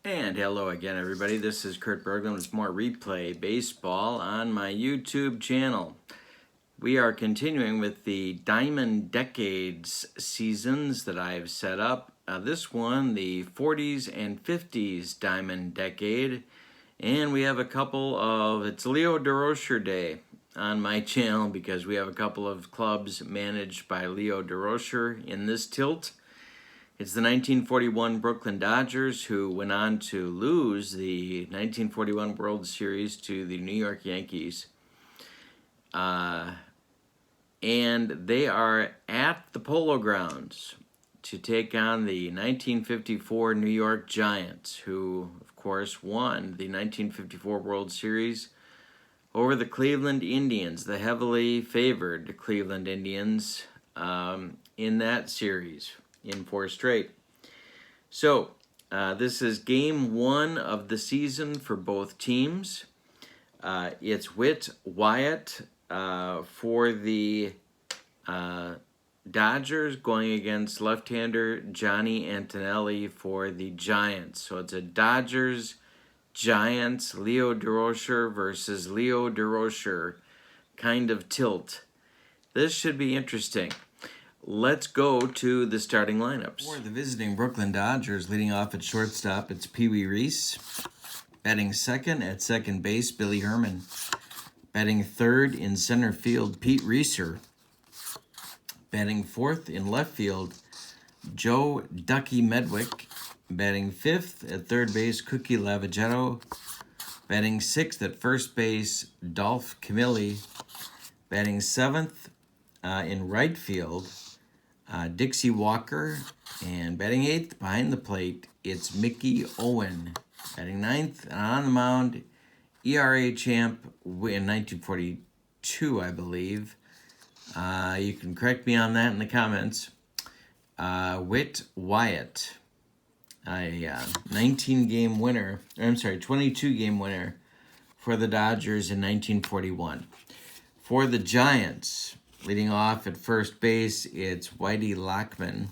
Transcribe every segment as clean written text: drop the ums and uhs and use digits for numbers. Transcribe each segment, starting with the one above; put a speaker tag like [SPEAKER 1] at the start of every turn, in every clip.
[SPEAKER 1] And hello again, everybody. This is Kurt Berglund with more Replay Baseball on my YouTube channel. We are continuing with the Diamond Decades seasons that I've set up. This one, the 40s and 50s Diamond Decade. And we have a couple of, it's Leo DeRocher Day on my channel because we have a couple of clubs managed by Leo DeRocher in this tilt. It's the 1941 Brooklyn Dodgers who went on to lose the 1941 World Series to the New York Yankees. And they are at the Polo Grounds to take on the 1954 New York Giants, who, of course, won the 1954 World Series over the Cleveland Indians, the heavily favored Cleveland Indians, in that series. In 4 straight. So, this is game 1 of the season for both teams. It's Wyatt for the Dodgers going against left-hander Johnny Antonelli for the Giants. So it's a Dodgers-Giants, Leo DeRocher versus Leo DeRocher kind of tilt. This should be interesting. Let's go to the starting lineups. For the visiting Brooklyn Dodgers, leading off at shortstop, it's Pee Wee Reese. Batting second at second base, Billy Herman. Batting third in center field, Pete Reeser. Batting fourth in left field, Joe Ducky Medwick. Batting fifth at third base, Cookie Lavagetto. Batting sixth at first base, Dolph Camilli. Batting seventh in right field, Dixie Walker, and batting 8th behind the plate, it's Mickey Owen. Batting 9th and on the mound, ERA champ in 1942, I believe. You can correct me on that in the comments. Wyatt, a 22-game winner for the Dodgers in 1941. For the Giants, leading off at first base, it's Whitey Lockman.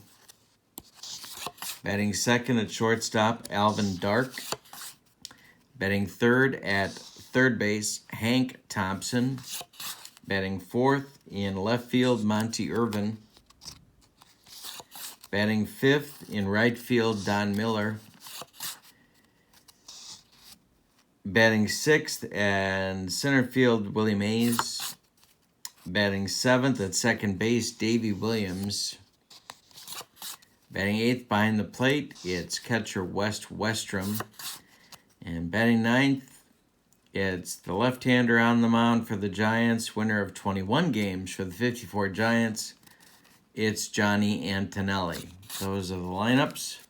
[SPEAKER 1] Batting second at shortstop, Alvin Dark. Batting third at third base, Hank Thompson. Batting fourth in left field, Monty Irvin. Batting fifth in right field, Don Miller. Batting sixth and center field, Willie Mays. Batting seventh at second base, Davey Williams. Batting 8th behind the plate, it's catcher West Westrom. And batting 9th, it's the left-hander on the mound for the Giants, winner of 21 games for the 54 Giants. It's Johnny Antonelli. Those are the lineups.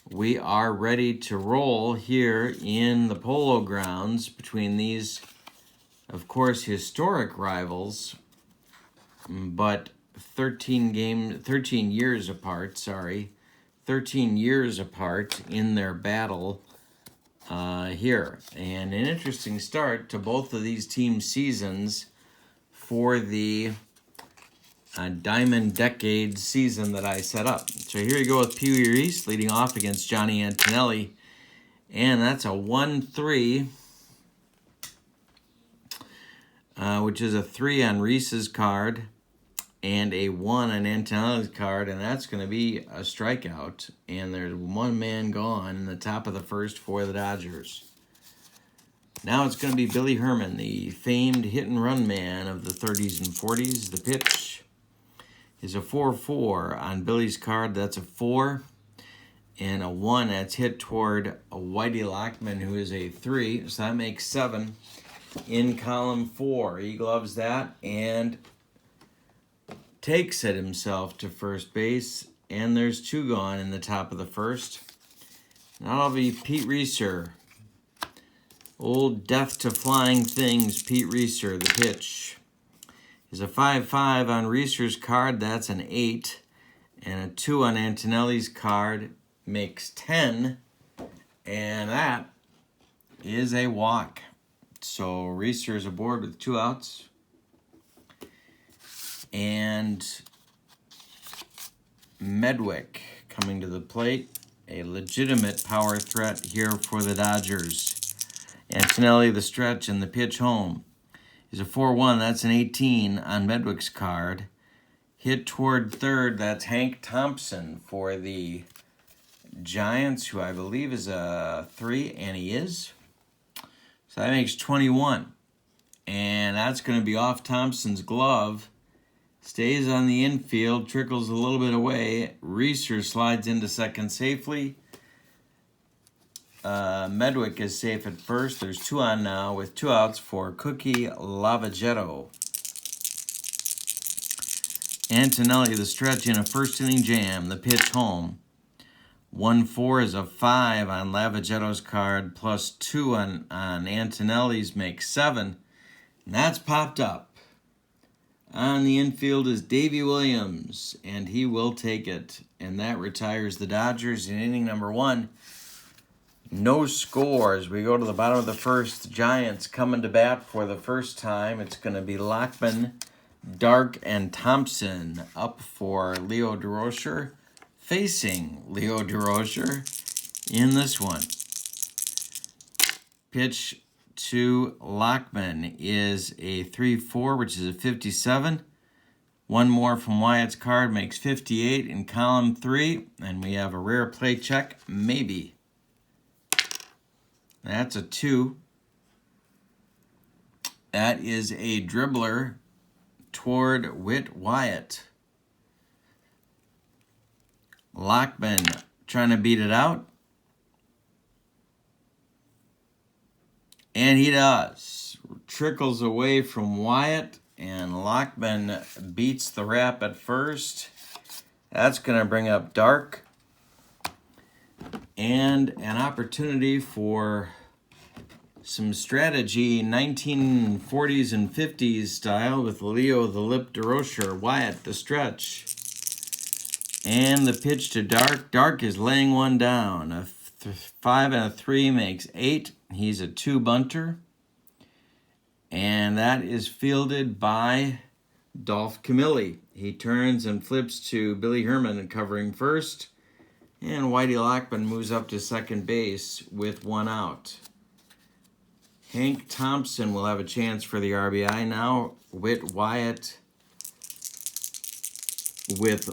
[SPEAKER 1] We are ready to roll here in the Polo Grounds between these, of course, historic rivals, but 13 years apart in their battle here. And an interesting start to both of these teams' seasons for the Diamond Decade season that I set up. So here you go with Pee Wee Reese leading off against Johnny Antonelli. And that's a 1-3. Which is a 3 on Reese's card and a 1 on Antonelli's card, and that's going to be a strikeout. And there's one man gone in the top of the first for the Dodgers. Now it's going to be Billy Herman, the famed hit-and-run man of the 30s and 40s. The pitch is a 4-4 on Billy's card. That's a 4. And a 1 that's hit toward a Whitey Lockman, who is a 3. So that makes 7. In column 4, he gloves that and takes it himself to first base, and there's 2 gone in the top of the first. Now it'll be Pete Reeser. Old death to flying things, Pete Reeser. The pitch is a 5-5 on Reeser's card. That's an 8, and a 2 on Antonelli's card makes 10, and that is a walk. So Reeser is aboard with 2 outs. And Medwick coming to the plate. a legitimate power threat here for the Dodgers. Antonelli, the stretch, and the pitch home is a 4-1. That's an 18 on Medwick's card. Hit toward third, that's Hank Thompson for the Giants, who I believe is a 3, and he is. So that makes 21. And that's going to be off Thompson's glove. Stays on the infield, trickles a little bit away. Reeser slides into second safely. Medwick is safe at first. There's 2 on now with 2 outs for Cookie Lavagetto. Antonelli, the stretch in a first inning jam. The pitch home. 1-4 is a 5 on Lavagetto's card, plus 2 on Antonelli's makes 7. And that's popped up. On the infield is Davey Williams, and he will take it. And that retires the Dodgers in inning number 1. No scores. We go to the bottom of the first. The Giants coming to bat for the first time. It's going to be Lockman, Dark, and Thompson up for Leo DeRocher, facing Leo DeRocher in this one. Pitch to Lockman is a 3-4, which is a 57. One more from Wyatt's card makes 58 in column 3, and we have a rare play check, maybe. That's a 2. That is a dribbler toward Wyatt. Lockman trying to beat it out. And he does. Trickles away from Wyatt, and Lockman beats the wrap at first. That's going to bring up Dark. And an opportunity for some strategy, 1940s and 50s style with Leo the Lip DeRocher, Wyatt the stretch. And the pitch to Dark. Dark is laying one down. A 5 and a 3 makes 8. He's a 2 bunter. And that is fielded by Dolph Camilli. He turns and flips to Billy Herman covering first. And Whitey Lockman moves up to second base with 1 out. Hank Thompson will have a chance for the RBI now. Wyatt with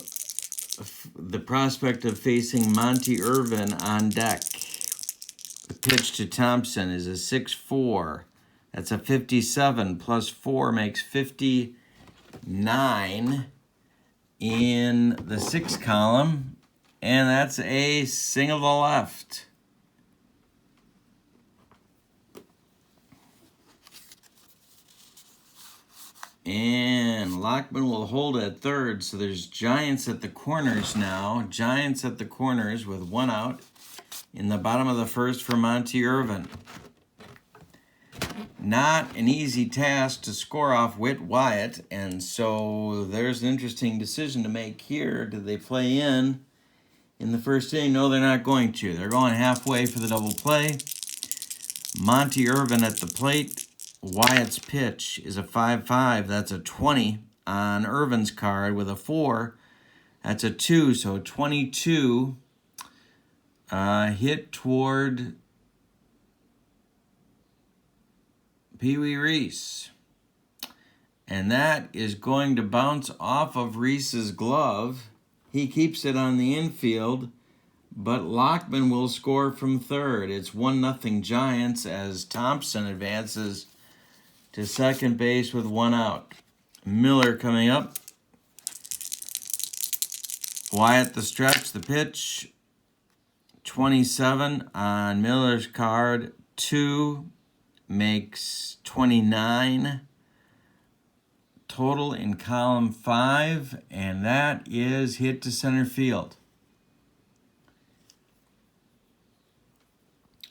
[SPEAKER 1] the prospect of facing Monty Irvin on deck. The pitch to Thompson is a 6-4. That's a 57 plus 4 makes 59 in the 6th column. And that's a single to left. And Lockman will hold at third. So there's Giants at the corners now. Giants at the corners with 1 out in the bottom of the first for Monty Irvin. Not an easy task to score off Wyatt. And so there's an interesting decision to make here. Do they play in the first inning? No, they're not going to. They're going halfway for the double play. Monty Irvin at the plate. Wyatt's pitch is a 5-5. That's a 20 on Irvin's card with a 4. That's a 2, so 22. Hit toward Pee Wee Reese. And that is going to bounce off of Reese's glove. He keeps it on the infield, but Lockman will score from third. It's 1-0 Giants as Thompson advances to second base with 1 out. Miller coming up. Wyatt the stretch, the pitch. 27 on Miller's card. 2 makes 29. Total in column 5, and that is hit to center field.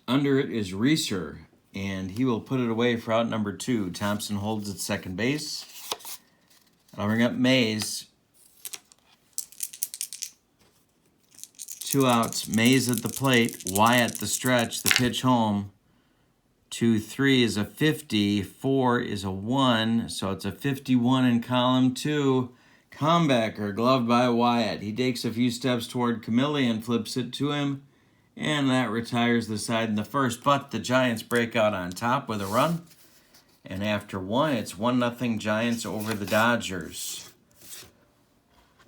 [SPEAKER 1] Under it is Reeser, and he will put it away for out number 2. Thompson holds at second base. I'll bring up Mays. 2 outs. Mays at the plate. Wyatt the stretch. The pitch home. 2-3 is a 50. 4 is a 1. So it's a 51 in column 2. Comebacker, gloved by Wyatt. He takes a few steps toward Camilli and flips it to him. And that retires the side in the first, but the Giants break out on top with a run. And after one, it's 1-0 Giants over the Dodgers.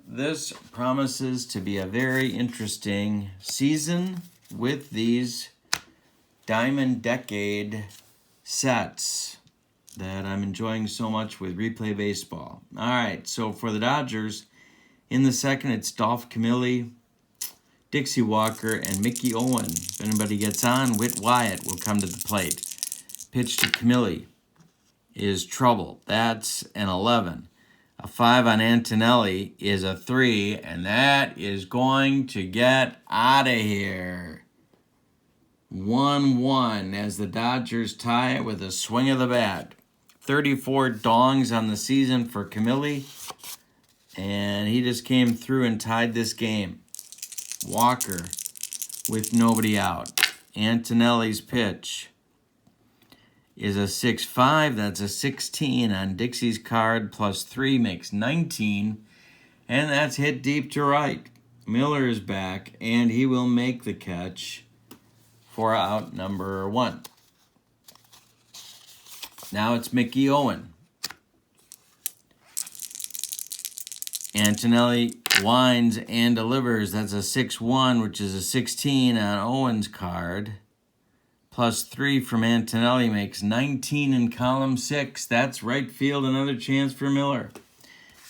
[SPEAKER 1] This promises to be a very interesting season with these Diamond Decade sets that I'm enjoying so much with Replay Baseball. All right, so for the Dodgers, in the second, it's Dolph Camilli, Dixie Walker, and Mickey Owen. If anybody gets on, Wyatt will come to the plate. Pitch to Camilli is trouble. That's an 11. A 5 on Antonelli is a 3, and that is going to get out of here. 1-1 as the Dodgers tie it with a swing of the bat. 34 dongs on the season for Camilli, and he just came through and tied this game. Walker with nobody out. Antonelli's pitch is a 6-5. That's a 16 on Dixie's card. Plus 3 makes 19. And that's hit deep to right. Miller is back, and he will make the catch for out number 1. Now it's Mickey Owen. Antonelli winds and delivers. That's a 6-1, which is a 16 on Owen's card. Plus 3 from Antonelli makes 19 in column 6. That's right field, another chance for Miller.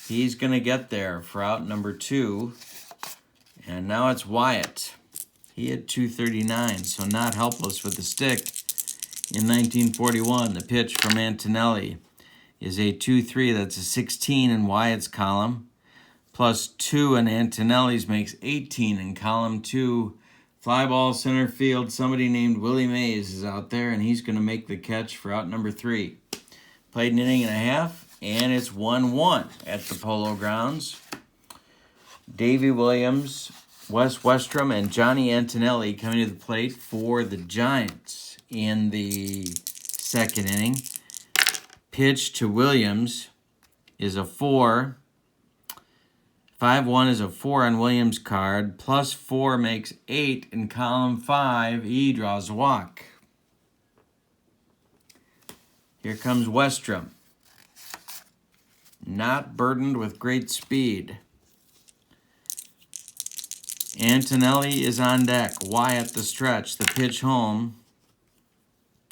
[SPEAKER 1] He's going to get there for out number 2. And now it's Wyatt. He had 239, so not helpless with the stick. In 1941, the pitch from Antonelli is a 2-3. That's a 16 in Wyatt's column. Plus 2 in Antonelli's makes 18 in column 2. Fly ball center field. Somebody named Willie Mays is out there, and he's going to make the catch for out number 3. Played an inning and a half, and it's 1-1 at the Polo Grounds. Davey Williams, Wes Westrom, and Johnny Antonelli coming to the plate for the Giants in the second inning. Pitch to Williams is a 4. 5-1 is a 4 on Williams' card. Plus 4 makes 8 in column 5. He draws a walk. Here comes Westrom. Not burdened with great speed. Antonelli is on deck. Wyatt the stretch. The pitch home.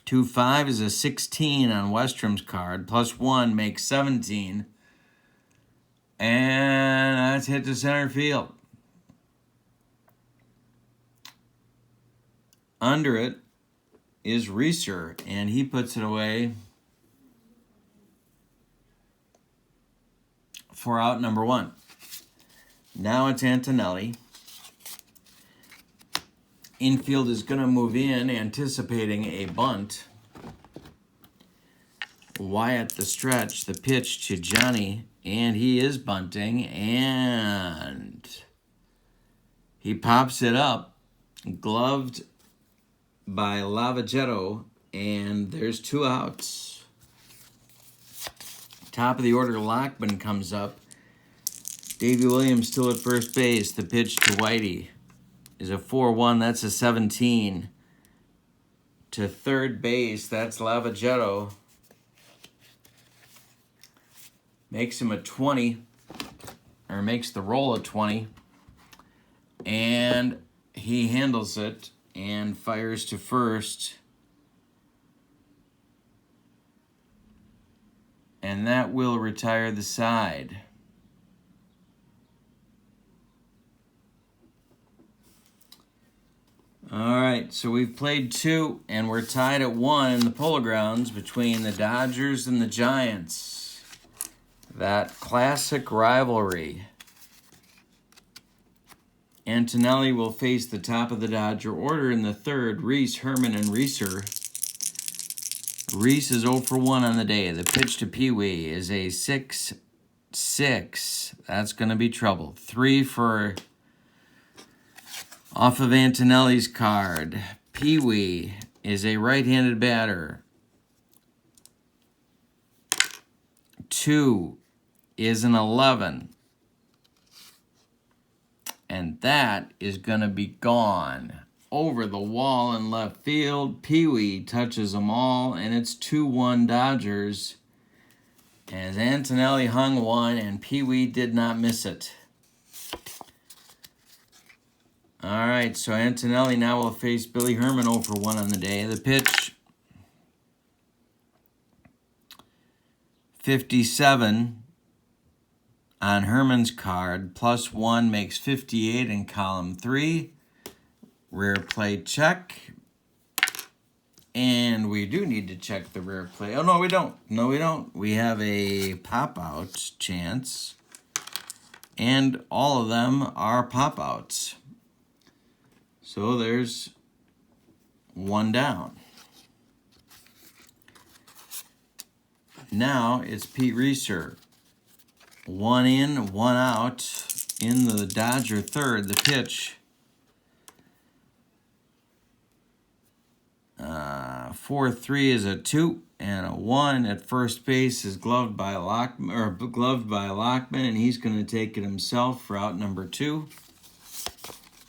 [SPEAKER 1] 2-5 is a 16 on Westrom's card. Plus 1 makes 17. And that's hit to center field. Under it is Reeser, and he puts it away for out number 1. Now it's Antonelli. Infield is going to move in, anticipating a bunt. Wyatt the stretch, the pitch to Johnny, and he is bunting, and he pops it up, gloved by Lavagetto, and there's 2 outs. Top of the order, Lockman comes up. Davey Williams still at first base. The pitch to Whitey is a 4-1. That's a 17. To third base, that's Lavagetto. Makes him a 20, or makes the roll a 20. And he handles it and fires to first. And that will retire the side. All right, so we've played 2, and we're tied at 1 in the Polo Grounds between the Dodgers and the Giants. That classic rivalry. Antonelli will face the top of the Dodger order in the third. Reese, Herman, and Reeser. Reese is 0 for 1 on the day. The pitch to Pee Wee is a 6-6. That's going to be trouble. 3 for off of Antonelli's card. Pee Wee is a right-handed batter. 2 is an 11. And that is going to be gone. over the wall in left field. Pee-wee touches them all, and it's 2-1 Dodgers. As Antonelli hung one, and Pee-wee did not miss it. All right, so Antonelli now will face Billy Herman 0-for-1 on the day. The pitch, 57 on Herman's card. +1 makes 58 in column 3. Rear play check. And we do need to check the rear play. Oh, no, we don't. No, we don't. We have a pop-out chance. And all of them are pop-outs. So there's one down. Now it's Pete Reeser. 1 in, 1 out in the Dodger third. The pitch, 4-3 is a 2, and a 1 at first base is gloved by Lockman, and he's going to take it himself for out number 2.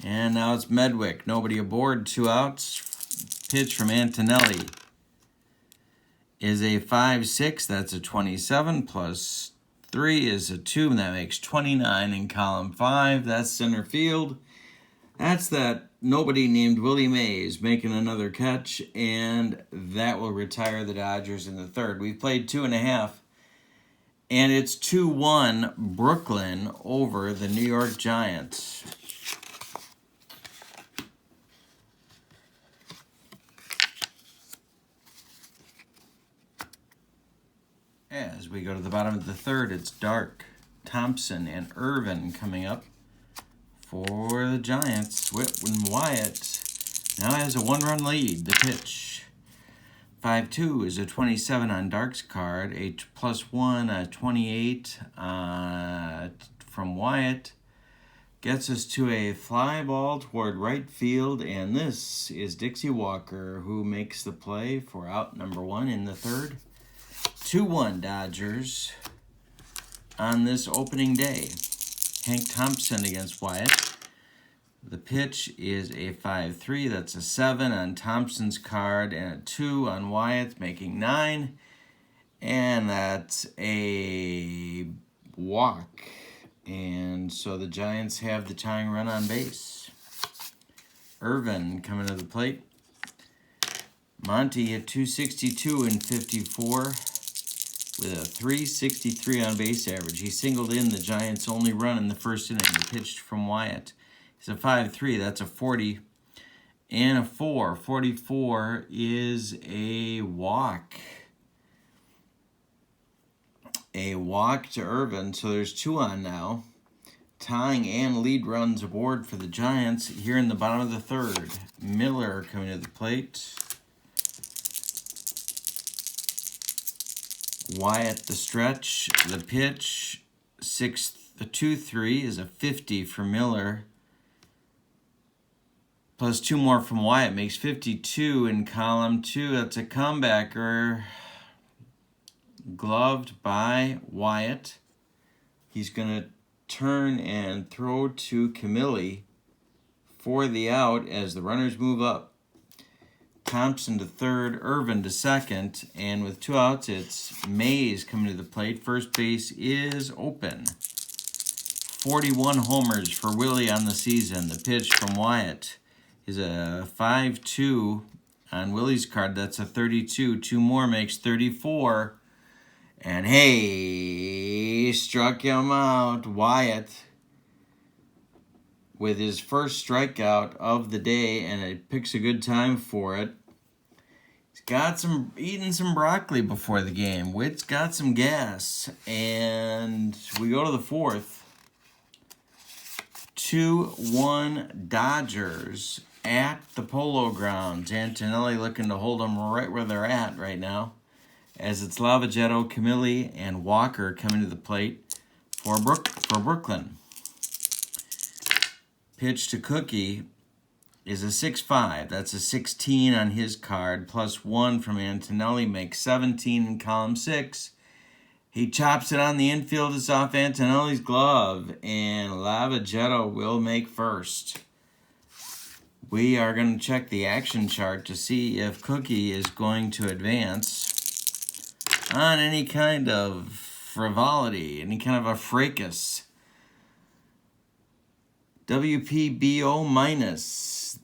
[SPEAKER 1] And now it's Medwick. Nobody aboard, 2 outs. Pitch from Antonelli is a 5-6. That's a 27 plus 3 is a 2, and that makes 29 in column 5. That's center field. That's that nobody named Willie Mays making another catch, and that will retire the Dodgers in the third. We've played 2.5, and it's 2-1 Brooklyn over the New York Giants. As we go to the bottom of the third, it's dark. Thompson and Irvin coming up for the Giants. When Wyatt now has a 1-run lead. The pitch, 5-2 is a 27 on Dark's card. A +1, a 28 from Wyatt. Gets us to a fly ball toward right field, and this is Dixie Walker, who makes the play for out number 1 in the third. 2-1 Dodgers on this opening day. Hank Thompson against Wyatt. The pitch is a 5-3. That's a 7 on Thompson's card and a 2 on Wyatt, making 9. And that's a walk. And so the Giants have the tying run on base. Irvin coming to the plate. Monty hit 262 in 54 with a 363 on base average. He singled in the Giants' only run in the first inning. He pitched from Wyatt. It's a 5-3. That's a 40 and a 4. 44 is a walk. A walk to Irvin. So there's 2 on now. Tying and lead runs aboard for the Giants here in the bottom of the third. Miller coming to the plate. Wyatt the stretch. The pitch, 2-3 is a 50 for Miller. Plus 2 more from Wyatt makes 52 in column 2. That's a comebacker. Gloved by Wyatt. He's going to turn and throw to Camilli for the out as the runners move up. Thompson to third, Irvin to second, and with 2 outs, it's Mays coming to the plate. First base is open. 41 homers for Willie on the season. The pitch from Wyatt is a 5-2 on Willie's card. That's a 32. 2 more makes 34. And hey, struck him out. Wyatt with his first strikeout of the day, and it picks a good time for it. He's got eating some broccoli before the game. Witt's got some gas, and we go to the fourth. 2-1 Dodgers at the Polo Grounds. Antonelli looking to hold them right where they're at right now, as it's Lavagetto, Camilli, and Walker coming to the plate for Brooklyn. Pitch to Cookie is a 6-5. That's a 16 on his card. Plus 1 from Antonelli makes 17 in column 6. He chops it on the infield. It's off Antonelli's glove, and Lavagetto will make first. we are going to check the action chart to see if Cookie is going to advance on any kind of frivolity, any kind of a fracas. WPBO minus.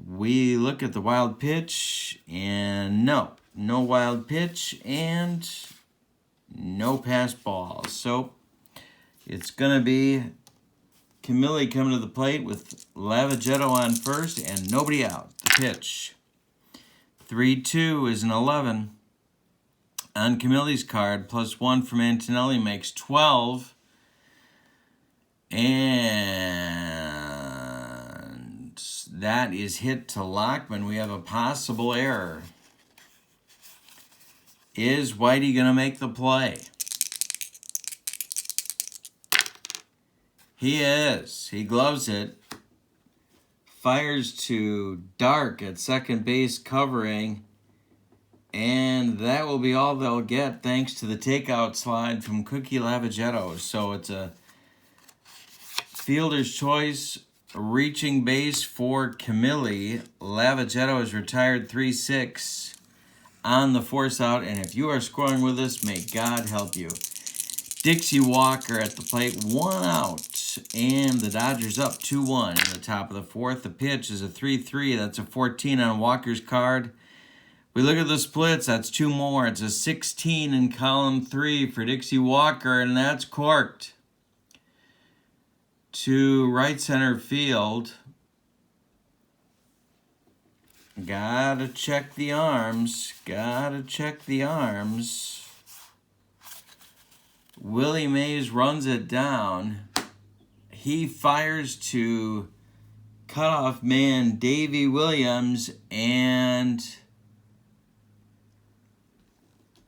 [SPEAKER 1] We look at the wild pitch, and no wild pitch, and no pass balls. So it's going to be Camilli coming to the plate with Lavagetto on first and nobody out. The pitch. 3-2 is an 11. On Camilli's card, +1 from Antonelli makes 12. And that is hit to Lockman. We have a possible error. Is Whitey going to make the play? He is. He gloves it. Fires to Dark at second base covering. And that will be all they'll get thanks to the takeout slide from Cookie Lavagetto. So it's a fielder's choice, reaching base for Camilli. Lavagetto is retired 3-6 on the force out. And if you are scoring with us, may God help you. Dixie Walker at the plate, 1 out. And the Dodgers up 2-1 in the top of the fourth. The pitch is a 3-3. That's a 14 on Walker's card. We look at the splits. That's 2 more. It's a 16 in column 3 for Dixie Walker, and that's corked to right center field. Gotta check the arms. Willie Mays runs it down. He fires to cutoff man Davey Williams, and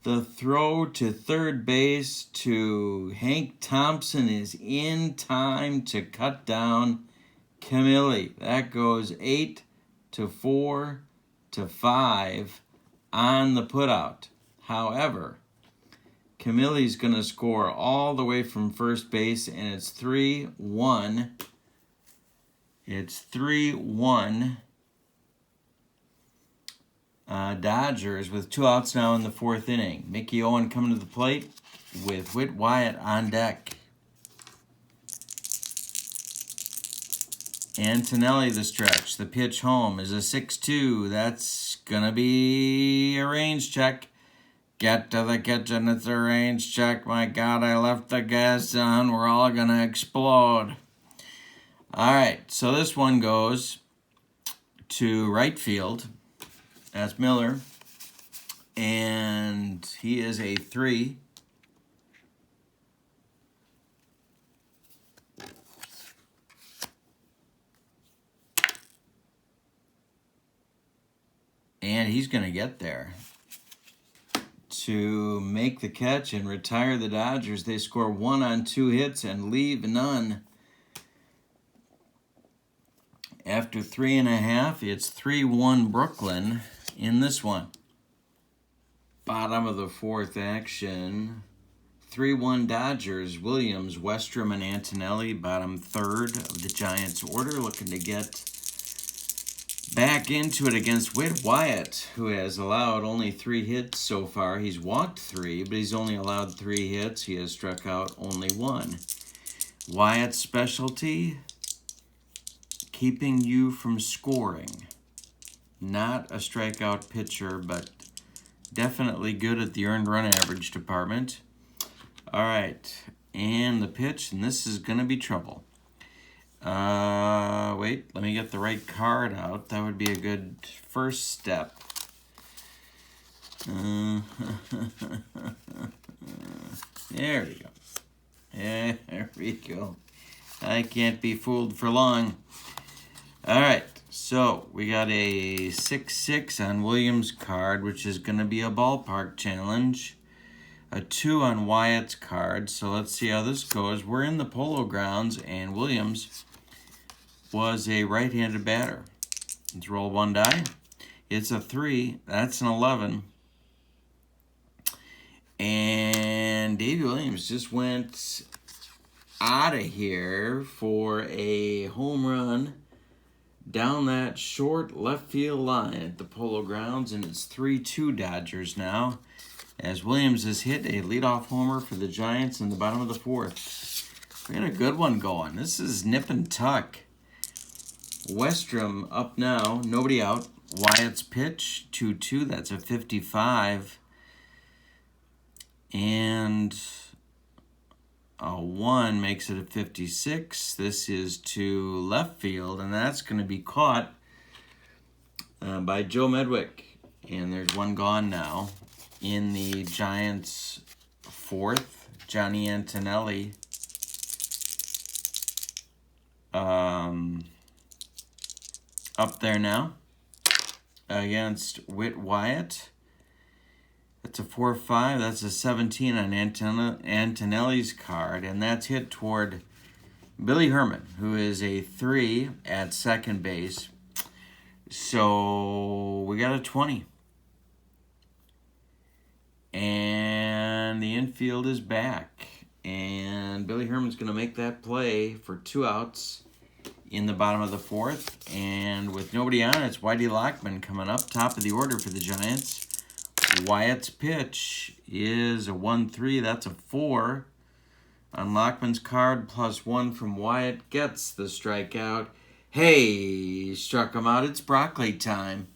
[SPEAKER 1] the throw to third base to Hank Thompson is in time to cut down Camilli. That goes 8-4-5 on the putout. However, Camilli's going to score all the way from first base, and it's 3-1. It's 3-1 Dodgers with 2 outs now in the fourth inning. Mickey Owen coming to the plate with Whit Wyatt on deck. Antonelli the stretch. The pitch home is a 6-2. That's going to be a range check. Get to the kitchen, it's a range check. My God, I left the gas on. We're all going to explode. All right, so this one goes to right field. That's Miller. And he is a 3. And he's going to get there to make the catch and retire the Dodgers. They score 1 on 2 hits and leave none. After 3.5, it's 3-1 Brooklyn in this one. Bottom of the fourth action. 3-1 Dodgers. Williams, Westrom, and Antonelli. Bottom third of the Giants' order. Looking to get back into it against Whit Wyatt, who has allowed only 3 hits so far. He's walked 3, but he's only allowed 3 hits. He has struck out only 1. Wyatt's specialty, keeping you from scoring. Not a strikeout pitcher, but definitely good at the earned run average department. All right, and the pitch, and this is going to be trouble. Wait, let me get the right card out. That would be a good first step. There we go. There we go. I can't be fooled for long. All right, so we got a 6-6 on Williams' card, which is going to be a ballpark challenge. A 2 on Wyatt's card, so let's see how this goes. We're in the Polo Grounds, and Williams was a right-handed batter. Let's roll 1 die. It's a 3. That's an 11. And Davey Williams just went out of here for a home run down that short left field line at the Polo Grounds, and it's 3-2 Dodgers now, as Williams has hit a leadoff homer for the Giants in the bottom of the fourth. We had a good one going. This is nip and tuck. Westrom up now, nobody out. Wyatt's pitch, 2-2, that's a 55. And a 1 makes it a 56. This is to left field, and that's going to be caught by Joe Medwick. And there's one gone now. In the Giants' fourth, Johnny Antonelli up there now against Wyatt. That's a 4-5. That's a 17 on Antonelli's card, and that's hit toward Billy Herman, who is a 3 at second base. So we got a 20. And the infield is back. And Billy Herman's going to make that play for 2 outs in the bottom of the fourth. And with nobody on, it's Whitey Lockman coming up, top of the order for the Giants. Wyatt's pitch is a 1-3. That's a 4. On Lockman's card, +1 from Wyatt gets the strikeout. Hey, struck him out. It's broccoli time.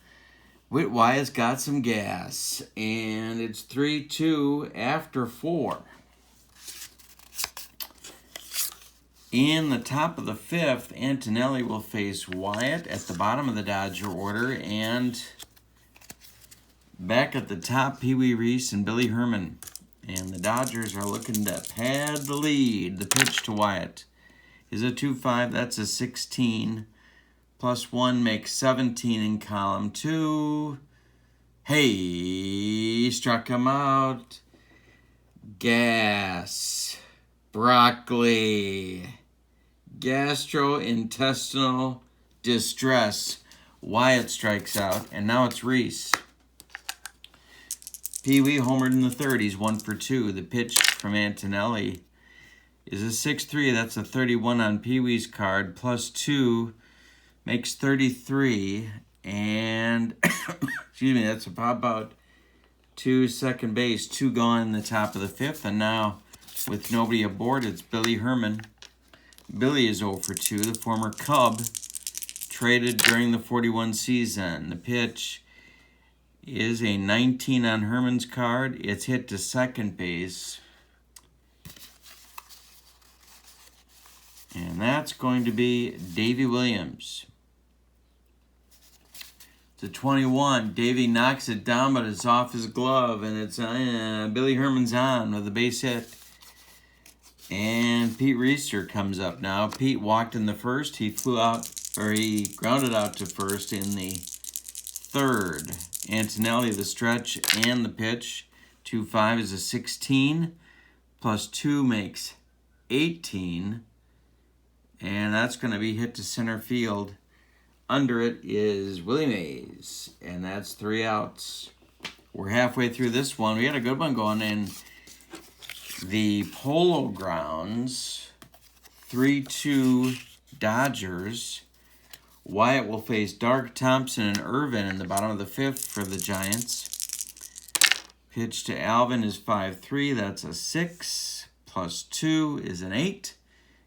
[SPEAKER 1] Wyatt's got some gas, and it's 3-2 after 4. In the top of the fifth, Antonelli will face Wyatt at the bottom of the Dodger order, and back at the top, Pee Wee Reese and Billy Herman. And the Dodgers are looking to pad the lead. The pitch to Wyatt is a 2-5. That's a 16. +1 makes 17 in column 2. Hey, struck him out. Gas. Broccoli. Gastrointestinal distress. Wyatt strikes out, and now it's Reese. Pee Wee homered in the third. He's 1 for 2. The pitch from Antonelli is a 6-3. That's a 31 on Pee Wee's card. +2 makes 33. And, excuse me, that's a pop out to second base. 2 gone in the top of the fifth. And now, with nobody aboard, it's Billy Herman. Billy is 0 for 2. The former Cub, traded during the 41 season. The pitch is a 19 on Herman's card. It's hit to second base. And that's going to be Davey Williams. It's a 21. Davey knocks it down, but it's off his glove, and it's Billy Herman's on with a base hit. And Pete Reister comes up now. Pete walked in the first. He grounded out to first in the third. Antonelli, the stretch and the pitch. 2-5 is a 16. +2 makes 18. And that's going to be hit to center field. Under it is Willie Mays. And that's 3 outs. We're halfway through this one. We had a good one going in the Polo Grounds. 3-2 Dodgers. Wyatt will face Dark, Thompson, and Irvin in the bottom of the fifth for the Giants. Pitch to Alvin is 5-3. That's a 6. +2 is an 8.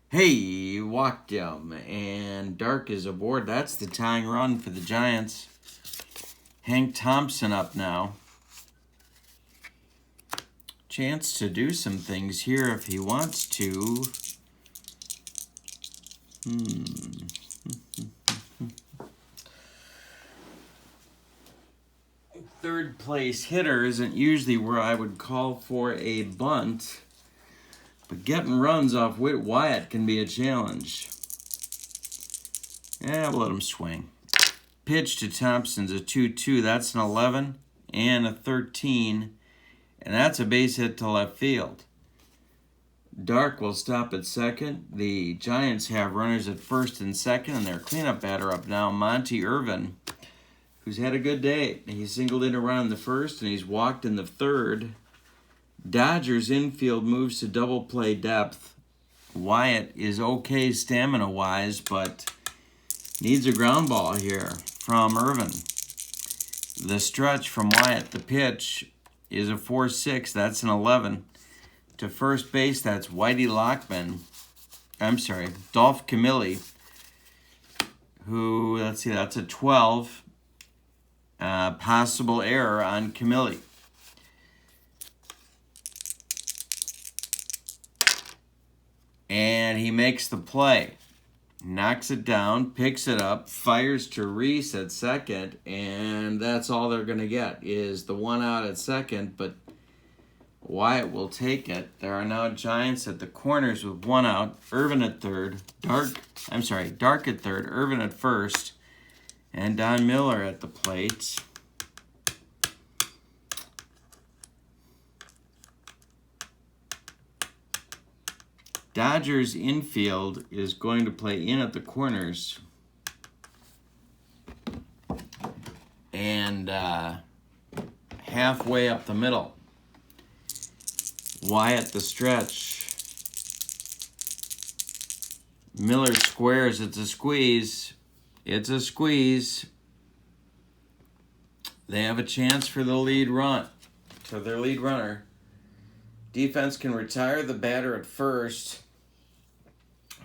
[SPEAKER 1] Hey, walked him. And Dark is aboard. That's the tying run for the Giants. Hank Thompson up now. Chance to do some things here if he wants to. Third place hitter isn't usually where I would call for a bunt, but getting runs off Wyatt can be a challenge. Yeah, we'll let him swing. Pitch to Thompson's a 2-2. That's an 11 and a 13, and that's a base hit to left field. Dark will stop at second. The Giants have runners at first and second, and their cleanup batter up now, Monty Irvin, who's had a good day. He singled in a run in the first, and he's walked in the third. Dodgers infield moves to double play depth. Wyatt is okay stamina-wise, but Needs a ground ball here from Irvin. The stretch from Wyatt, the pitch, is a 4-6. That's an 11. To first base, that's Whitey Lockman. I'm sorry, Dolph Camilli, who, let's see, that's a 12. Possible error on Camilli. And he makes the play. Knocks it down, picks it up, fires to Reese at second, and that's all they're going to get is the one out at second, but Wyatt will take it. There are now Giants at the corners with one out. Irvin at third, Dark at third, Irvin at first, and Don Miller at the plate. Dodgers infield is going to play in at the corners. And halfway up the middle. Wyatt the stretch. Miller squares. It's a squeeze. It's a squeeze. They have a chance for the lead run. To their lead runner. Defense can retire the batter at first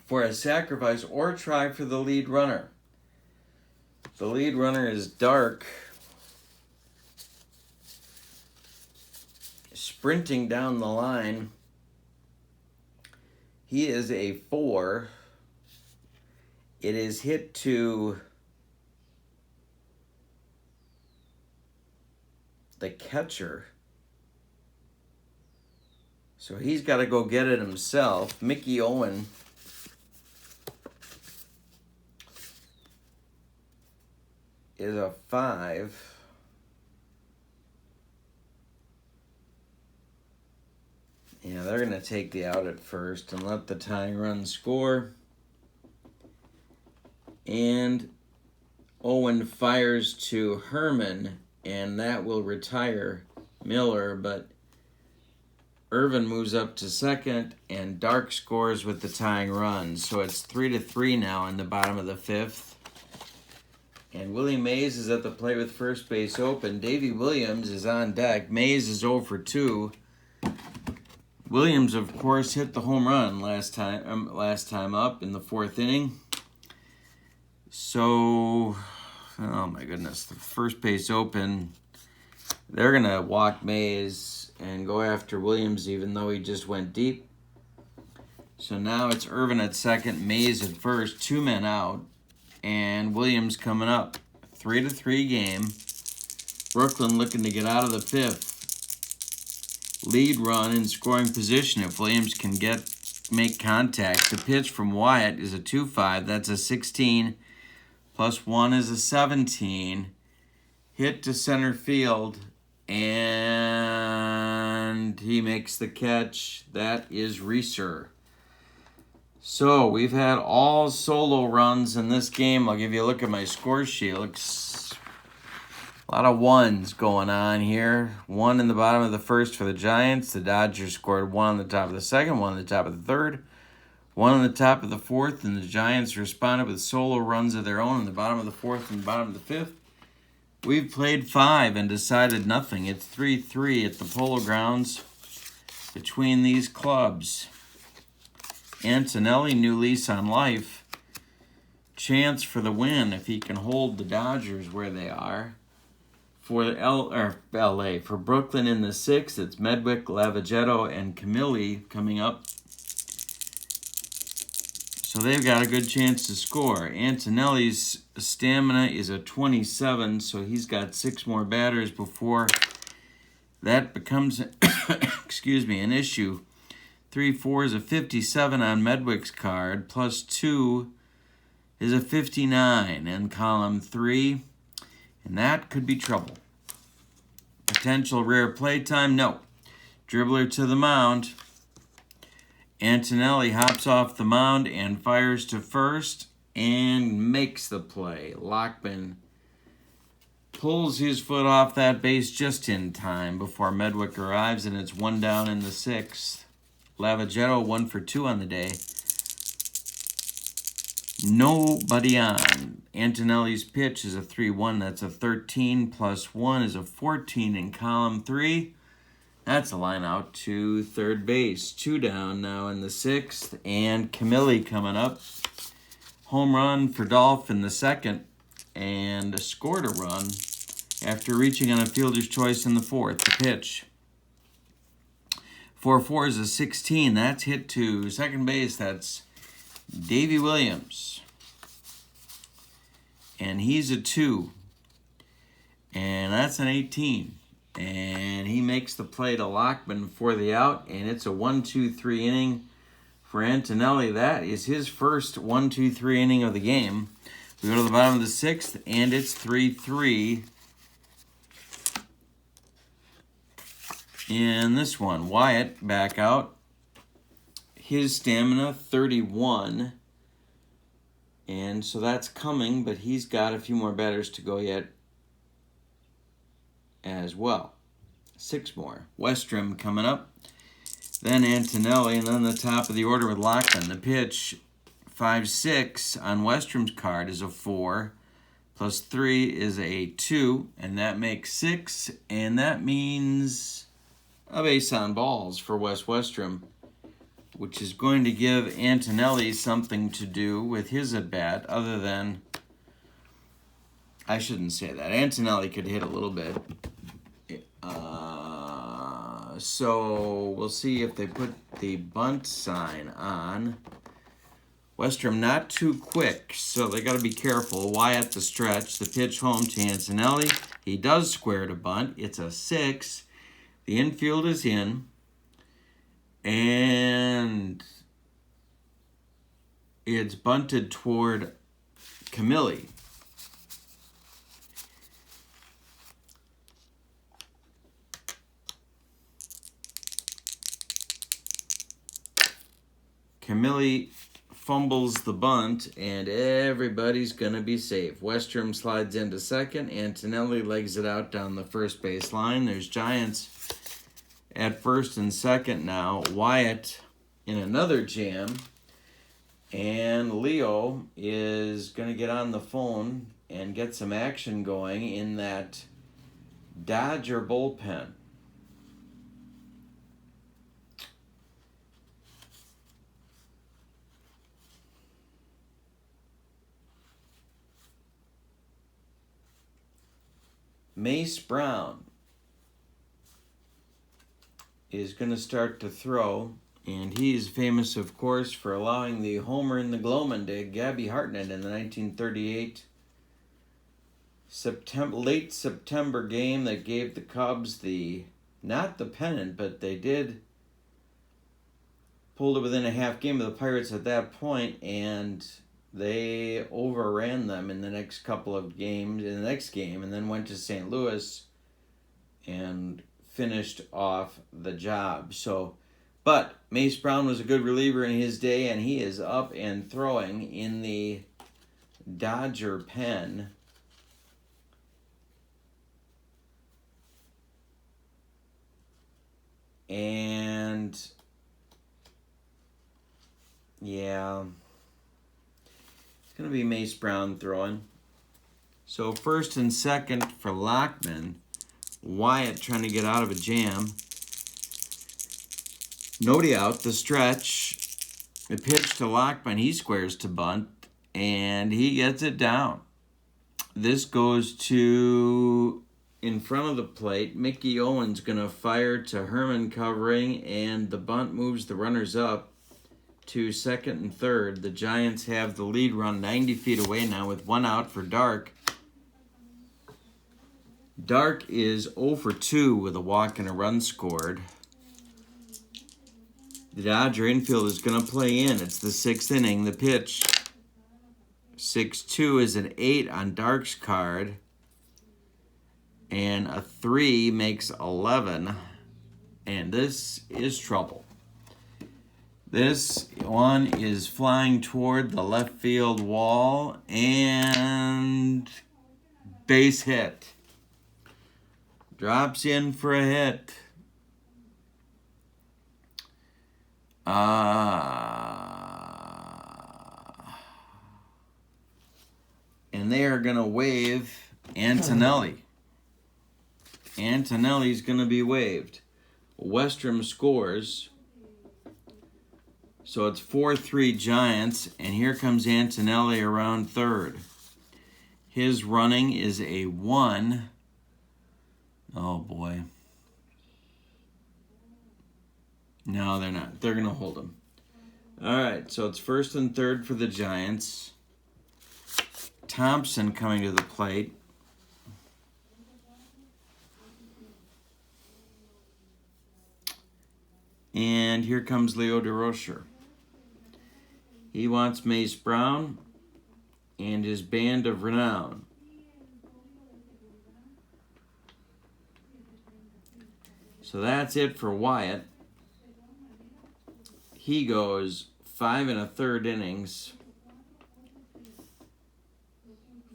[SPEAKER 1] for a sacrifice or try for the lead runner. The lead runner is Dark. Sprinting down the line. He is a 4. It is hit to the catcher. So he's got to go get it himself. Mickey Owen is a 5. Yeah, they're going to take the out at first and let the tying run score. And Owen fires to Herman, and that will retire Miller, but Irvin moves up to second, and Dark scores with the tying run. So it's 3-3 now in the bottom of the 5th. And Willie Mays is at the plate with first base open. Davey Williams is on deck. Mays is 0 for 2. Williams, of course, hit the home run last time up in the 4th inning. So, oh my goodness, the first base open. They're going to walk Mays and go after Williams even though he just went deep. So now it's Irvin at second, Mays at first, 2 men out, and Williams coming up. 3-3 game. Brooklyn looking to get out of the 5th. Lead run in scoring position if Williams can make contact. The pitch from Wyatt is a 2-5. That's a 16. Plus 1 is a 17. Hit to center field. And he makes the catch. That is Reeser. So we've had all solo runs in this game. I'll give you a look at my score sheet. Looks a lot of ones going on here. 1 in the bottom of the 1st for the Giants. The Dodgers scored 1 on the top of the 2nd, 1 on the top of the 3rd, 1 on the top of the 4th, and the Giants responded with solo runs of their own in the bottom of the 4th and the bottom of the 5th. We've played 5 and decided nothing. It's 3-3 at the Polo Grounds between these clubs. Antonelli, new lease on life. Chance for the win if he can hold the Dodgers where they are. For LA, for Brooklyn in the 6th, it's Medwick, Lavagetto, and Camilli coming up. So they've got a good chance to score. Antonelli's stamina is a 27, so he's got 6 more batters before that becomes, an issue. 3-4 is a 57 on Medwick's card, plus 2 is a 59 in column 3, and that could be trouble. Potential rare playtime? No. Dribbler to the mound. Antonelli hops off the mound and fires to first and makes the play. Lockman pulls his foot off that base just in time before Medwick arrives, and it's 1 down in the 6th. Lavagetto 1 for 2 on the day. Nobody on. Antonelli's pitch is a 3-1. That's a 13 plus 1 is a 14 in column 3. That's a line out to third base. 2 down now in the 6th. And Camilli coming up. Home run for Dolph in the 2nd. And scored a run after reaching on a fielder's choice in the 4th. The pitch. 4-4 is a 16. That's hit to second base. That's Davey Williams. And he's a 2. And that's an 18. And he makes the play to Lockman for the out. And it's a 1-2-3 inning for Antonelli. That is his first 1-2-3 inning of the game. We go to the bottom of the 6th, and it's 3-3 in this one. Wyatt back out. His stamina, 31. And so that's coming, but he's got a few more batters to go yet as well. 6 more. Westrom coming up. Then Antonelli, and then the top of the order with Lockman. The pitch, 5-6 on Westrom's card is a 4. Plus 3 is a 2, and that makes 6. And that means a base on balls for Wes Westrom, which is going to give Antonelli something to do with his at-bat other than, I shouldn't say that. Antonelli could hit a little bit. So we'll see if they put the bunt sign on. Westrom not too quick, so they got to be careful. Wyatt the stretch, the pitch home to Antonelli. He does square to bunt. It's a 6. The infield is in. And it's bunted toward Camilli. Camilli fumbles the bunt, and everybody's going to be safe. Westrom slides into second. Antonelli legs it out down the first base line. There's Giants at first and second now. Wyatt in another jam. And Leo is going to get on the phone and get some action going in that Dodger bullpen. Mace Brown is going to start to throw, and he is famous, of course, for allowing the homer in the Gloman to Gabby Hartnett in the 1938 late September game that gave the Cubs not the pennant, but they did pull it within a half game of the Pirates at that point, and they overran them in the next couple of games, in the next game, and then went to St. Louis and finished off the job. But Mace Brown was a good reliever in his day, and he is up and throwing in the Dodger pen. And yeah, it's going to be Mace Brown throwing. So first and second for Lockman. Wyatt trying to get out of a jam. Nobody out. The stretch. The pitch to Lockman. He squares to bunt. And he gets it down. This goes to in front of the plate. Mickey Owens going to fire to Herman covering. And the bunt moves the runners up to second and third. The Giants have the lead run 90 feet away now with 1 out for Dark. Dark is 0 for 2 with a walk and a run scored. The Dodger infield is going to play in. It's the 6th inning. The pitch, 6-2 is an 8 on Dark's card. And a 3 makes 11. And this is trouble. This one is flying toward the left field wall. And base hit. Drops in for a hit. and they are going to waive Antonelli. Antonelli's going to be waived. Westrom scores. So it's 4-3 Giants, and here comes Antonelli around third. His running is a 1. Oh, boy. No, they're not. They're going to hold him. All right, so it's first and third for the Giants. Thompson coming to the plate. And here comes Leo DeRocher. He wants Mace Brown and his band of renown. So that's it for Wyatt. He goes 5 1/3 innings,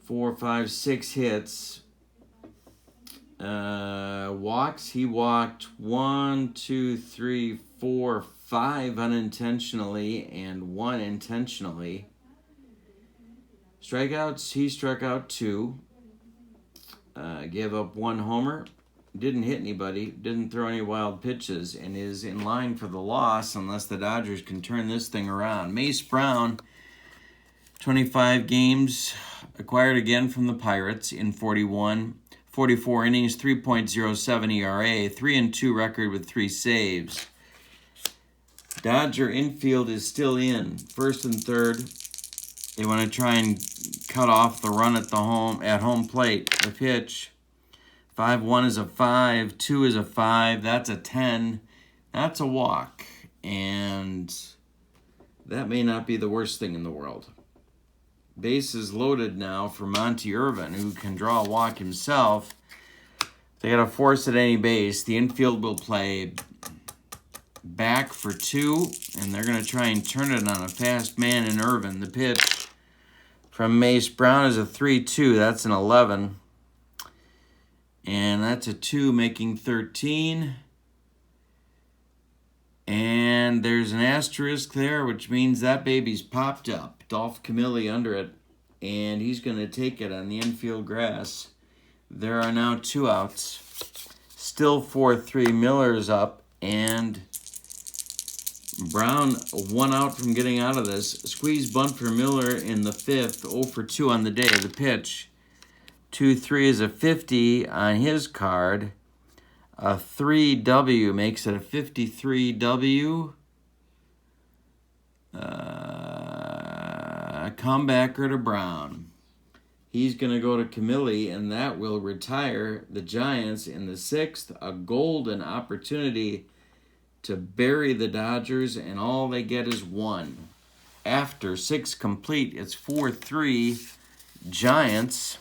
[SPEAKER 1] 4, 5, 6 hits. Walks, he walked 1, 2, 3, 4, 5 unintentionally and 1 intentionally. Strikeouts, he struck out 2. Gave up 1 homer. Didn't hit anybody. Didn't throw any wild pitches. And is in line for the loss unless the Dodgers can turn this thing around. Mace Brown, 25 games. Acquired again from the Pirates in 44 innings, 3.07 ERA, 3-2 record with 3 saves. Dodger infield is still in. First and third. They want to try and cut off the run at home plate. The pitch. 5-1 is a 5. 2 is a 5. That's a 10. That's a walk. And that may not be the worst thing in the world. Bases loaded now for Monty Irvin, who can draw a walk himself. They got to force at any base. The infield will play back for 2, and they're going to try and turn it on a fast man in Irvin. The pitch from Mace Brown is a 3-2. That's an 11. And that's a 2, making 13. And there's an asterisk there, which means that baby's popped up. Dolph Camilli under it, and he's going to take it on the infield grass. There are now 2 outs. Still 4-3. Miller's up, and Brown 1 out from getting out of this. Squeeze bunt for Miller in the 5th. 0 for 2 on the day. The pitch. 2-3 is a 50 on his card. A 3W makes it a 53W. A comebacker to Brown. He's going to go to Camilli, and that will retire the Giants in the 6th. A golden opportunity to bury the Dodgers, and all they get is 1. After 6 complete, it's 4-3 Giants.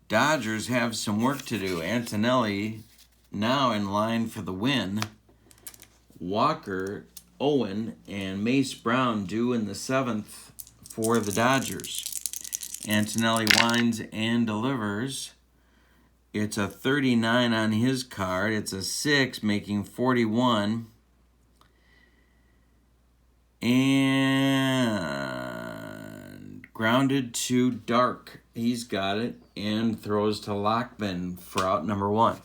[SPEAKER 1] Dodgers have some work to do. Antonelli now in line for the win. Walker, Owen, and Mace Brown due in the 7th for the Dodgers. Antonelli winds and delivers. It's a 39 on his card. It's a 6, making 41. And grounded to Dark. He's got it and throws to Lockman for out number 1.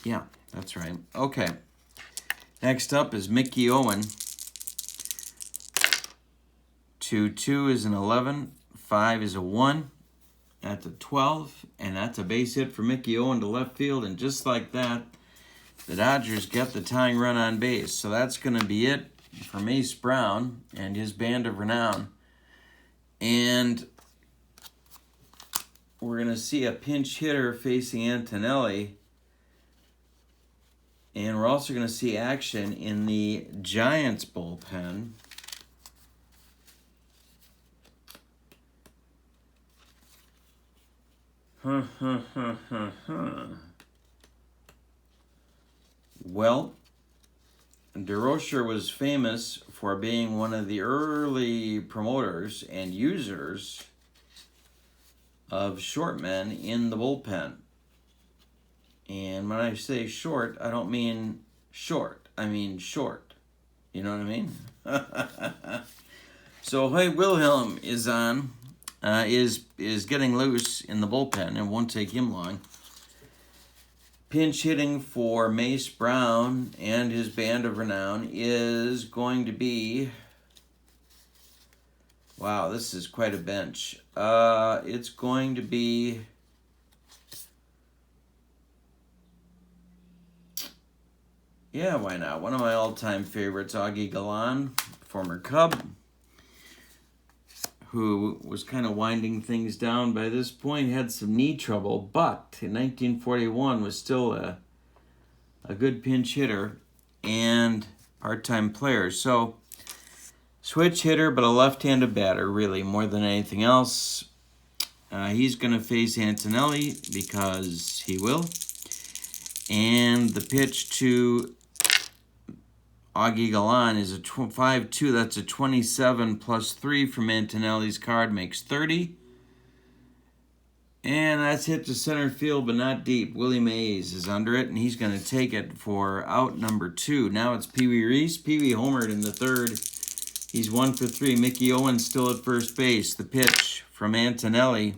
[SPEAKER 1] Yeah, that's right. Okay. Next up is Mickey Owen. 2-2 is an 11. 5 is a 1. That's a 12. And that's a base hit for Mickey Owen to left field. And just like that, the Dodgers get the tying run on base. So that's going to be it for Mace Brown and his band of renown. And we're going to see a pinch hitter facing Antonelli. And we're also going to see action in the Giants bullpen. Well, DeRocher was famous for being one of the early promoters and users of short men in the bullpen. And when I say short, I don't mean short. I mean short. You know what I mean? So Hoy Wilhelm is on, is getting loose in the bullpen. It won't take him long. Pinch hitting for Mace Brown and his band of renown is going to be... Wow, this is quite a bench. It's going to be... Yeah, why not? One of my all-time favorites, Augie Galan, former Cub, who was kind of winding things down by this point, had some knee trouble, but in 1941 was still a good pinch hitter and part-time player. So, switch hitter, but a left-handed batter, really, more than anything else. He's going to face Antonelli because he will. And the pitch to Augie Galan is a 5-2. That's a 27 plus 3 from Antonelli's card, makes 30. And that's hit to center field, but not deep. Willie Mays is under it, and he's going to take it for out number 2. Now it's Pee Wee Reese. Pee Wee homered in the third. He's 1 for 3. Mickey Owens still at first base. The pitch from Antonelli,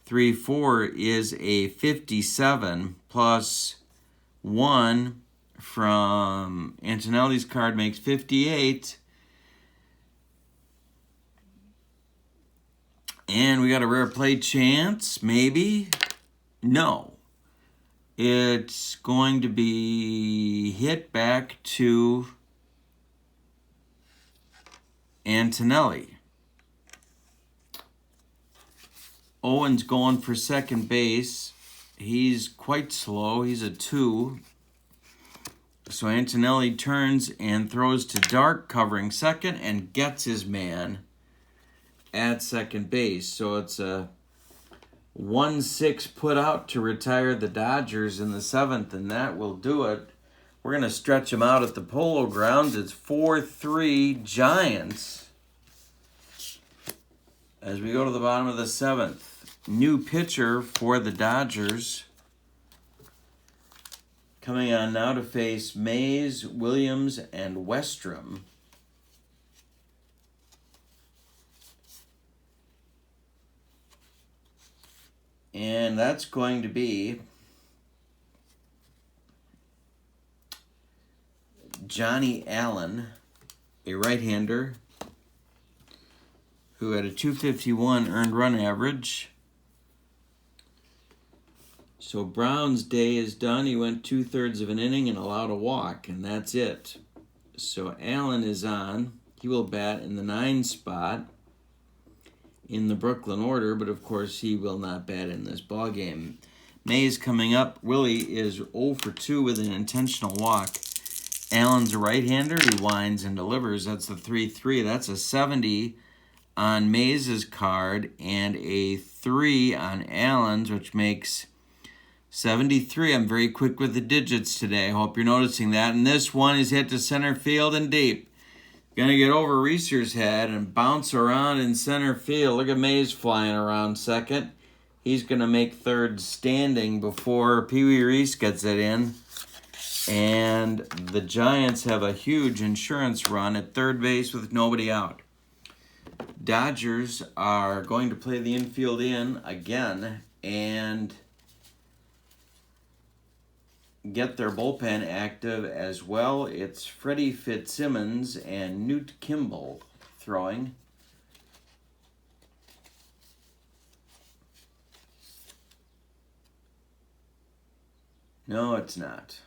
[SPEAKER 1] 3-4, is a 57 plus 1 from Antonelli's card, makes 58. And we got a rare play chance, maybe? No. It's going to be hit back to Antonelli. Owens going for second base. He's quite slow. He's a 2. So Antonelli turns and throws to Dark, covering second, and gets his man at second base. So it's a 1-6 put out to retire the Dodgers in the 7th, and that will do it. We're going to stretch them out at the Polo Grounds. It's 4-3 Giants as we go to the bottom of the 7th. New pitcher for the Dodgers coming on now to face Mays, Williams, and Westrom. And that's going to be Johnny Allen, a right-hander who had a 251 earned run average. So Brown's day is done. He went 2/3 of an inning and allowed a walk, and that's it. So Allen is on. He will bat in the 9 spot in the Brooklyn order, but of course he will not bat in this ballgame. Mays coming up. Willie is 0 for 2 with an intentional walk. Allen's a right-hander. He winds and delivers. That's the 3-3. That's a 70 on Mays' card and a 3 on Allen's, which makes 73. I'm very quick with the digits today. Hope you're noticing that. And this one is hit to center field and deep. Going to get over Reeser's head and bounce around in center field. Look at Mays flying around second. He's going to make third standing before Pee Wee Reese gets it in. And the Giants have a huge insurance run at third base with nobody out. Dodgers are going to play the infield in again and get their bullpen active as well. It's Freddy Fitzsimmons and Newt Kimball throwing. No, it's not.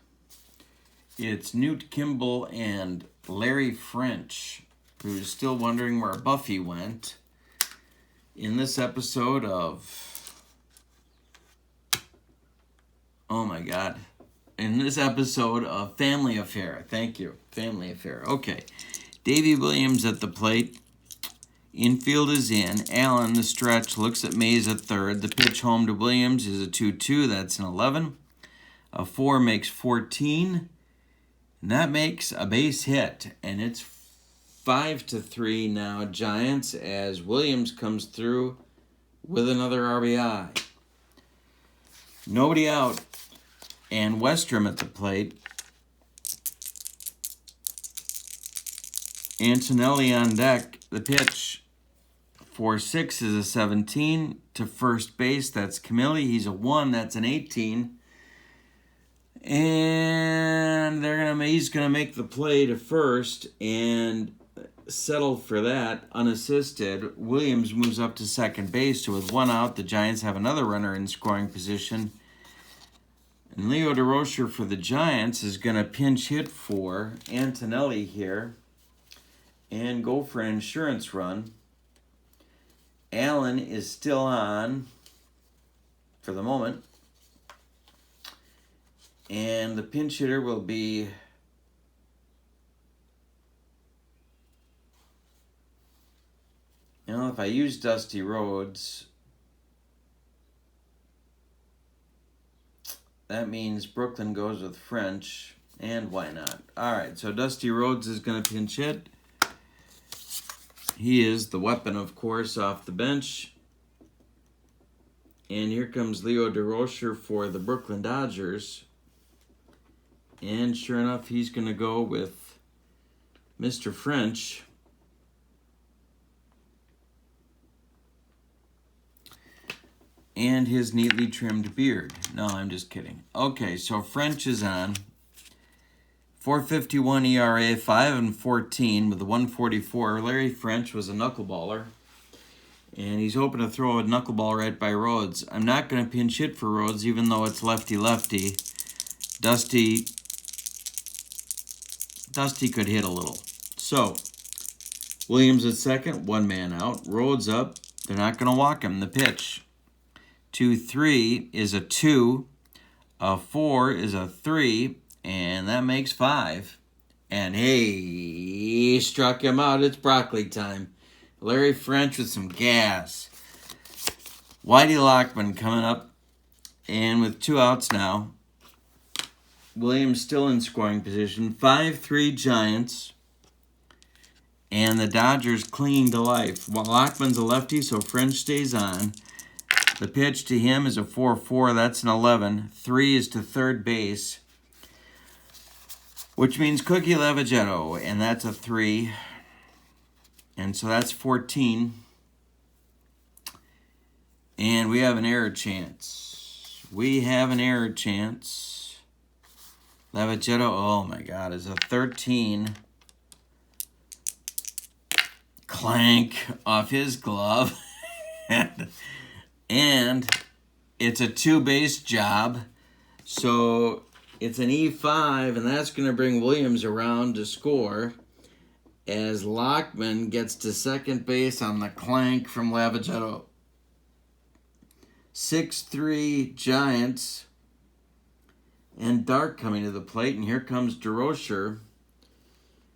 [SPEAKER 1] It's Newt Kimball and Larry French, who's still wondering where Buffy went in this episode of... Oh my God. In this episode of Family Affair. Thank you. Family Affair. Okay. Davey Williams at the plate. Infield is in. Allen, the stretch, looks at Mays at third. The pitch home to Williams is a 2-2. That's an 11. A 4 makes 14. And that makes a base hit. And it's 5-3 now, Giants, as Williams comes through with another RBI. Nobody out, and Westrom at the plate. Antonelli on deck. The pitch for 6 is a 17 to first base. That's Camilli. He's a 1. That's an 18. And he's gonna make the play to first and settle for that unassisted. Williams moves up to second base. So with 1 out, the Giants have another runner in scoring position. And Leo DeRocher for the Giants is going to pinch hit for Antonelli here and go for an insurance run. Allen is still on for the moment. And the pinch hitter will be if I use Dusty Rhodes, that means Brooklyn goes with French, and why not? All right, so Dusty Rhodes is going to pinch hit. He is the weapon, of course, off the bench. And here comes Leo DeRocher for the Brooklyn Dodgers. And sure enough, he's going to go with Mr. French. And his neatly trimmed beard. No, I'm just kidding. Okay, so French is on. 4.51 ERA, 5-14 with a 1.44. Larry French was a knuckleballer. And he's hoping to throw a knuckleball right by Rhodes. I'm not going to pinch hit for Rhodes, even though it's lefty-lefty. Dusty could hit a little. So, Williams at second, 1 man out. Rhodes up. They're not going to walk him. The pitch. 2-3 is a 2. A 4 is a 3. And that makes 5. And hey, he struck him out. It's broccoli time. Larry French with some gas. Whitey Lockman coming up. And with 2 outs now. Williams still in scoring position. 5-3 Giants. And the Dodgers clinging to life. Well, Lockman's a lefty, so French stays on. The pitch to him is a 4-4. That's an 11. 3 is to third base, which means Cookie Levigetto, and that's a 3. And so that's 14. And we have an error chance. Levigetto, oh my God, is a 13. Clank off his glove. And it's a 2-base job. So it's an E5, and that's going to bring Williams around to score as Lockman gets to second base on the clank from Levigetto. 6-3 Giants. And Dark coming to the plate, and here comes DeRocher.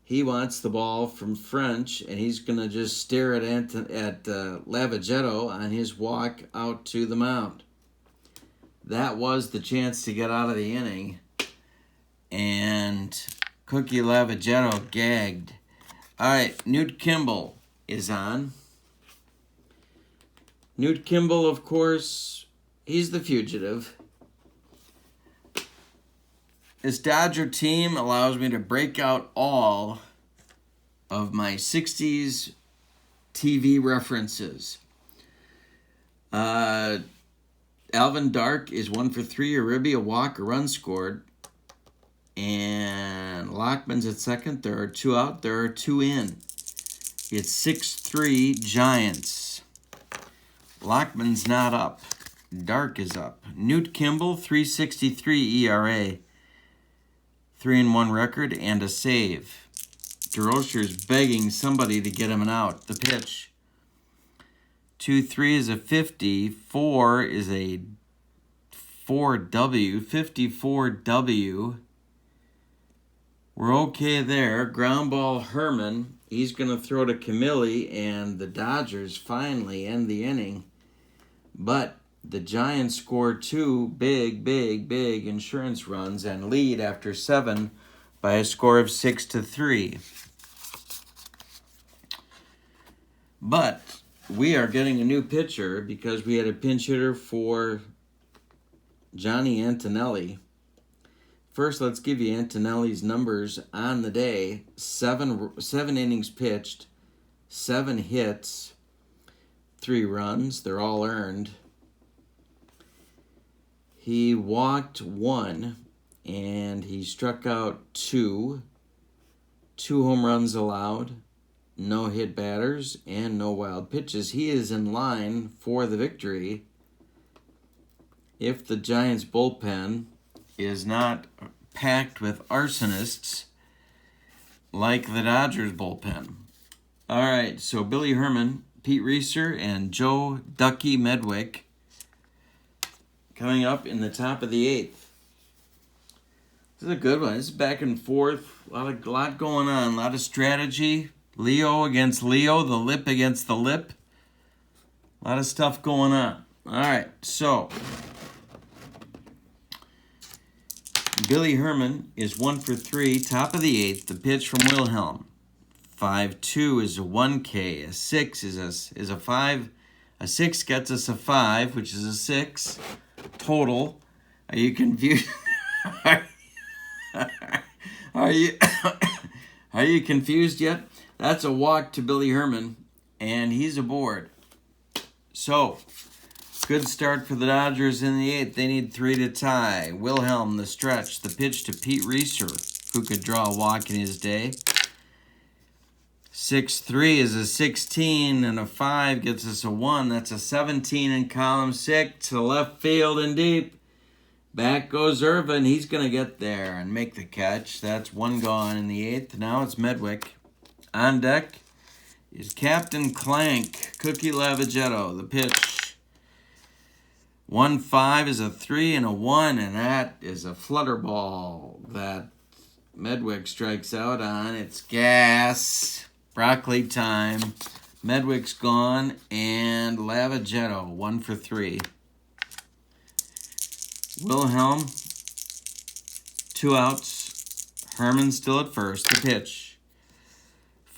[SPEAKER 1] He wants the ball from French, and he's going to just stare at Levigetto on his walk out to the mound. That was the chance to get out of the inning. And Cookie Levigetto gagged. All right, Newt Kimball is on. Newt Kimball, of course, he's the fugitive. This Dodger team allows me to break out all of my 60s TV references. Alvin Dark is 1 for 3, a ribby, a walk, a run scored. And Lockman's at second. There are 2 out. There are 2 in. It's 6-3 Giants. Lockman's not up. Dark is up. Newt Kimball, 3.63 ERA. 3-1 record and a save. DeRocher's begging somebody to get him an out. The pitch. 2-3 is a 50. 4 is a 4W. 54W. We're okay there. Ground ball Herman. He's going to throw to Camilli, and the Dodgers finally end the inning. But the Giants score 2 big insurance runs and lead after 7 by a score of 6-3. But we are getting a new pitcher because we had a pinch hitter for Johnny Antonelli. First, let's give you Antonelli's numbers on the day. Seven innings pitched, 7 hits, 3 runs. They're all earned. He walked 1, and he struck out 2. 2 home runs allowed, no hit batters, and no wild pitches. He is in line for the victory if the Giants' bullpen is not packed with arsonists like the Dodgers' bullpen. All right, so Billy Herman, Pete Reeser, and Joe Ducky Medwick coming up in the top of the 8th. This is a good one. This is back and forth. A lot going on. A lot of strategy. Leo against Leo. The lip against the lip. A lot of stuff going on. All right. So, Billy Herman is 1 for 3. Top of the 8th. The pitch from Wilhelm. 5-2 is a 1K. A 6 is a 5. A 6 gets us a 5, which is a 6 total. Are you confused? Are you confused yet? That's a walk to Billy Herman, and he's aboard. So, good start for the Dodgers in the 8th. They need 3 to tie. Wilhelm, the stretch. The pitch to Pete Reeser, who could draw a walk in his day. 6-3 is a 16, and a 5 gets us a 1. That's a 17 in column 6 to left field and deep. Back goes Irvin. He's going to get there and make the catch. That's 1 gone in the 8th. Now it's Medwick. On deck is Captain Clank, Cookie Lavagetto. The pitch. 1-5 is a 3 and a 1, and that is a flutter ball that Medwick strikes out on. It's gas. Broccoli time. Medwick's gone, and Lavagetto 1 for 3. Wilhelm, 2 outs. Herman still at first. The pitch.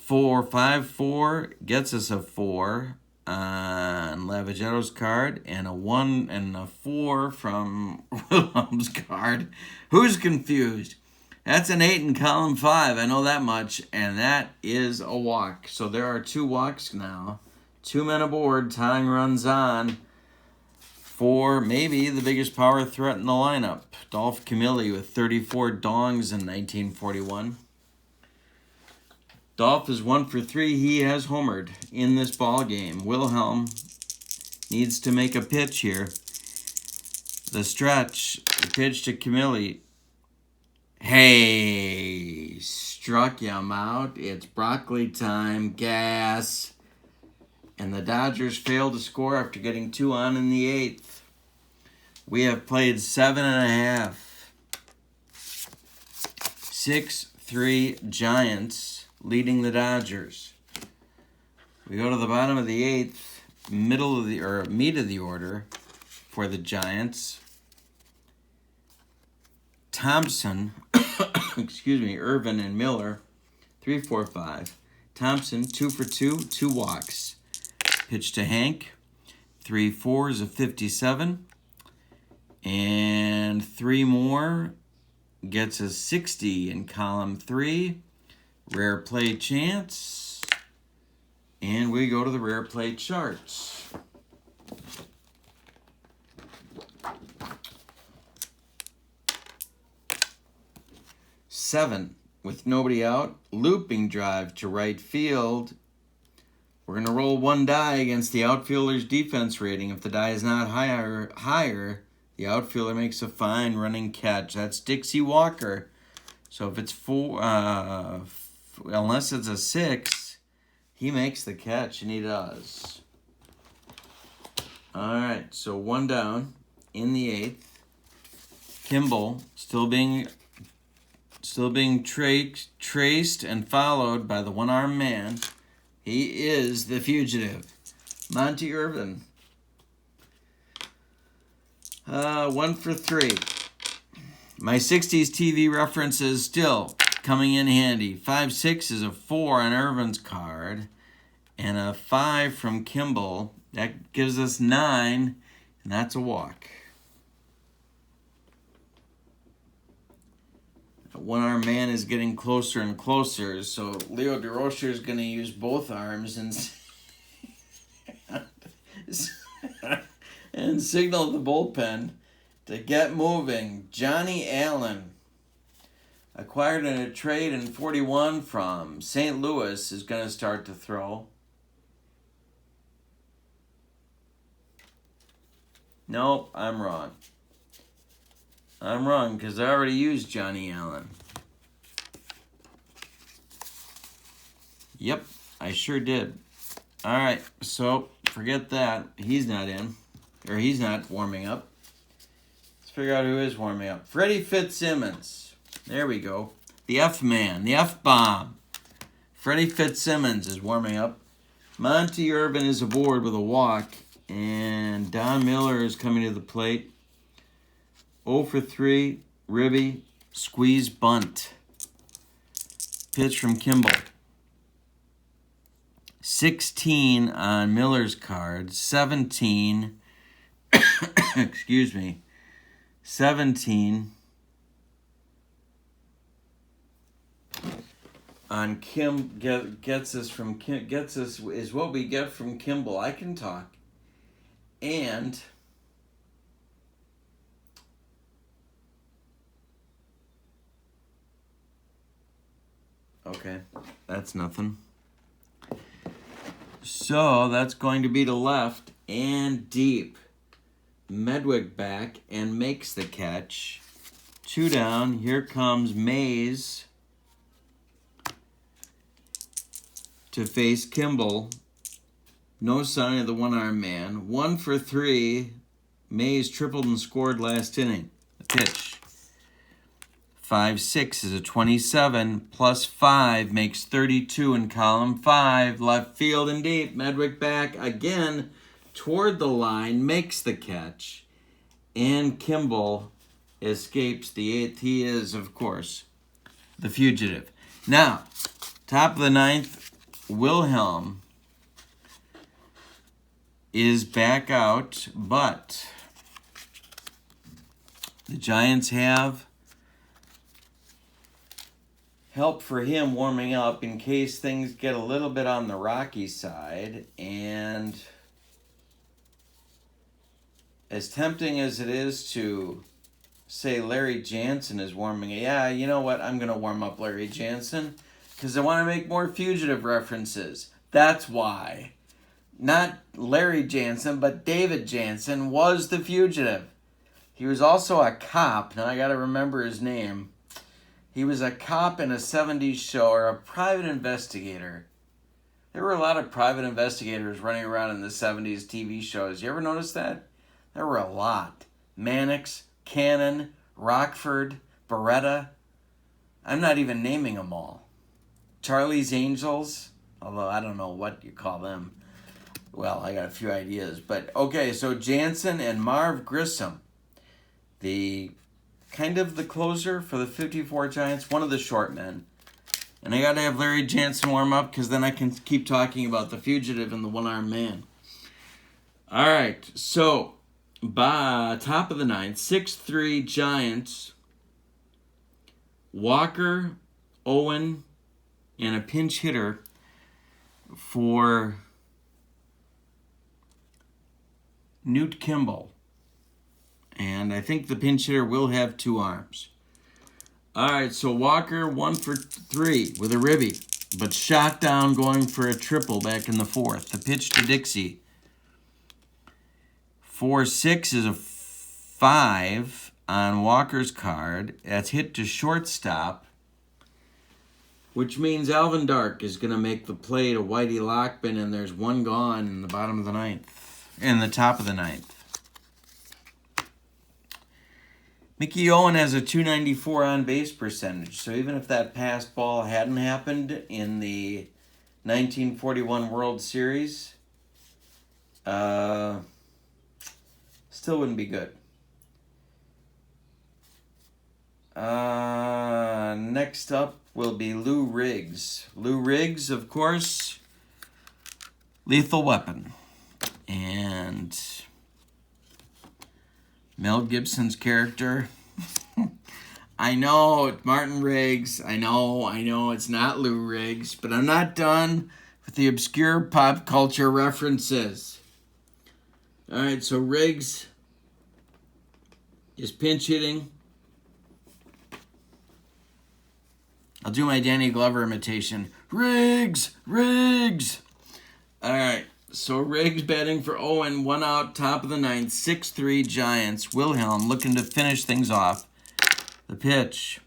[SPEAKER 1] 4-5-4 gets us a 4 on Lavagetto's card, and a 1 and a 4 from Wilhelm's card. Who's confused? That's an 8 in column 5. I know that much, and that is a walk. So there are 2 walks now. 2 men aboard. Tying runs on for maybe the biggest power threat in the lineup. Dolph Camilli with 34 dongs in 1941. Dolph is 1 for 3. He has homered in this ball game. Wilhelm needs to make a pitch here. The stretch, the pitch to Camilli. Hey, struck him out. It's broccoli time. Gas. And the Dodgers fail to score after getting 2 on in the 8th. We have played 7.5. 6-3 Giants leading the Dodgers. We go to the bottom of the 8th, meat of the order for the Giants. Thompson, Irvin and Miller, 3-4-5. Thompson, 2 for 2, 2 walks. Pitch to Hank, 3-4 is a 57. And 3 more gets a 60 in column 3. Rare play chance. And we go to the rare play charts. Seven with nobody out. Looping drive to right field. We're going to roll 1 die against the outfielder's defense rating. If the die is not higher, the outfielder makes a fine running catch. That's Dixie Walker. So if it's 4, unless it's a 6, he makes the catch, and he does. All right, so 1 down in the 8th. Kimball still being traced and followed by the one-armed man. He is the fugitive, Monty Irvin. 1 for 3. My 60s TV references still coming in handy. 5-6 is a 4 on Irvin's card. and a 5 from Kimball. That gives us 9, and that's a walk. One-arm man is getting closer and closer, so Leo DeRocher is going to use both arms and and signal the bullpen to get moving. Johnny Allen, acquired in a trade in 41 from St. Louis, is going to start to throw. Nope, I'm wrong. I'm wrong because I already used Johnny Allen. Yep, I sure did. All right, so forget that. He's not in, or he's not warming up. Let's figure out who is warming up. Freddy Fitzsimmons. There we go. The F-man, the F-bomb. Freddy Fitzsimmons is warming up. Monty Irvin is aboard with a walk, and Don Miller is coming to the plate. 0 for 3, ribby, squeeze bunt. Pitch from Kimball. 16 on Miller's card. 17, excuse me, 17 on Kim. Gets us is what we get from Kimball. I can talk. And okay, that's nothing. So that's going to be to left and deep. Medwick back and makes the catch. 2 down. Here comes Mays to face Kimball. No sign of the one-arm man. 1 for 3. Mays tripled and scored last inning. The pitch. 5-6 is a 27, plus 5 makes 32 in column 5. Left field and deep. Medwick back again toward the line, makes the catch, and Kimball escapes the 8th. He is, of course, the fugitive. Now, top of the 9th, Wilhelm is back out, but the Giants have help for him warming up in case things get a little bit on the rocky side. And as tempting as it is to say Larry Jansen is warming, yeah, you know what? I'm going to warm up Larry Jansen because I want to make more fugitive references. That's why. Not Larry Jansen, but David Jansen was the fugitive. He was also a cop. Now I got to remember his name. He was a cop in a 70s show, or a private investigator. There were a lot of private investigators running around in the 70s TV shows. You ever notice that? There were a lot. Mannix, Cannon, Rockford, Beretta. I'm not even naming them all. Charlie's Angels, although I don't know what you call them. Well, I got a few ideas. But, okay, so Jansen and Marv Grissom, the kind of the closer for the 54 Giants, one of the short men. And I got to have Larry Jansen warm up because then I can keep talking about the fugitive and the one-armed man. All right, so top of the 9th, 6-3 Giants. Walker, Owen, and a pinch hitter for Newt Kimball. And I think the pinch hitter will have 2 arms. All right, so Walker 1 for 3 with a ribby, but shot down going for a triple back in the 4th. The pitch to Dixie. 4-6 is a 5 on Walker's card. That's hit to shortstop, which means Alvin Dark is going to make the play to Whitey Lockman, and there's 1 gone in the bottom of the 9th, in the top of the 9th. Mickey Owen has a .294 on-base percentage, so even if that passed ball hadn't happened in the 1941 World Series, still wouldn't be good. Next up will be Lou Riggs. Lou Riggs, of course, Lethal Weapon. And Mel Gibson's character. I know it's Martin Riggs. I know it's not Lou Riggs, but I'm not done with the obscure pop culture references. All right, so Riggs is pinch hitting. I'll do my Danny Glover imitation. Riggs! Riggs! All right, so Riggs batting for Owen, 1 out, top of the ninth, 6-3 Giants. Wilhelm looking to finish things off. The pitch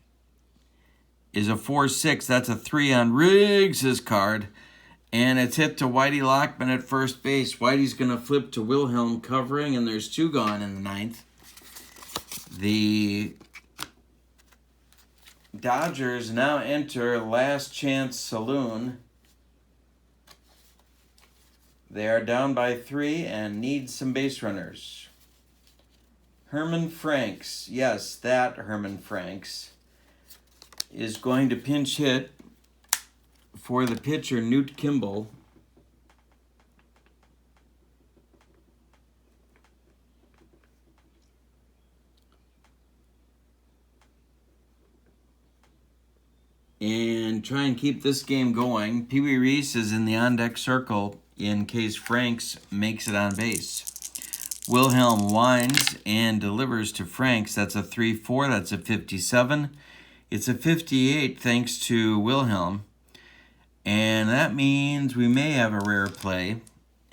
[SPEAKER 1] is a 4-6. That's a 3 on Riggs' card. And it's hit to Whitey Lockman at first base. Whitey's going to flip to Wilhelm covering, and there's 2 gone in the ninth. The Dodgers now enter Last Chance Saloon. They are down by 3 and need some base runners. Herman Franks, yes, that Herman Franks, is going to pinch hit for the pitcher, Newt Kimball. And try and keep this game going. Pee Wee Reese is in the on-deck circle in case Franks makes it on base. Wilhelm winds and delivers to Franks. That's a 3-4. That's a 57. It's a 58 thanks to Wilhelm. And that means we may have a rare play.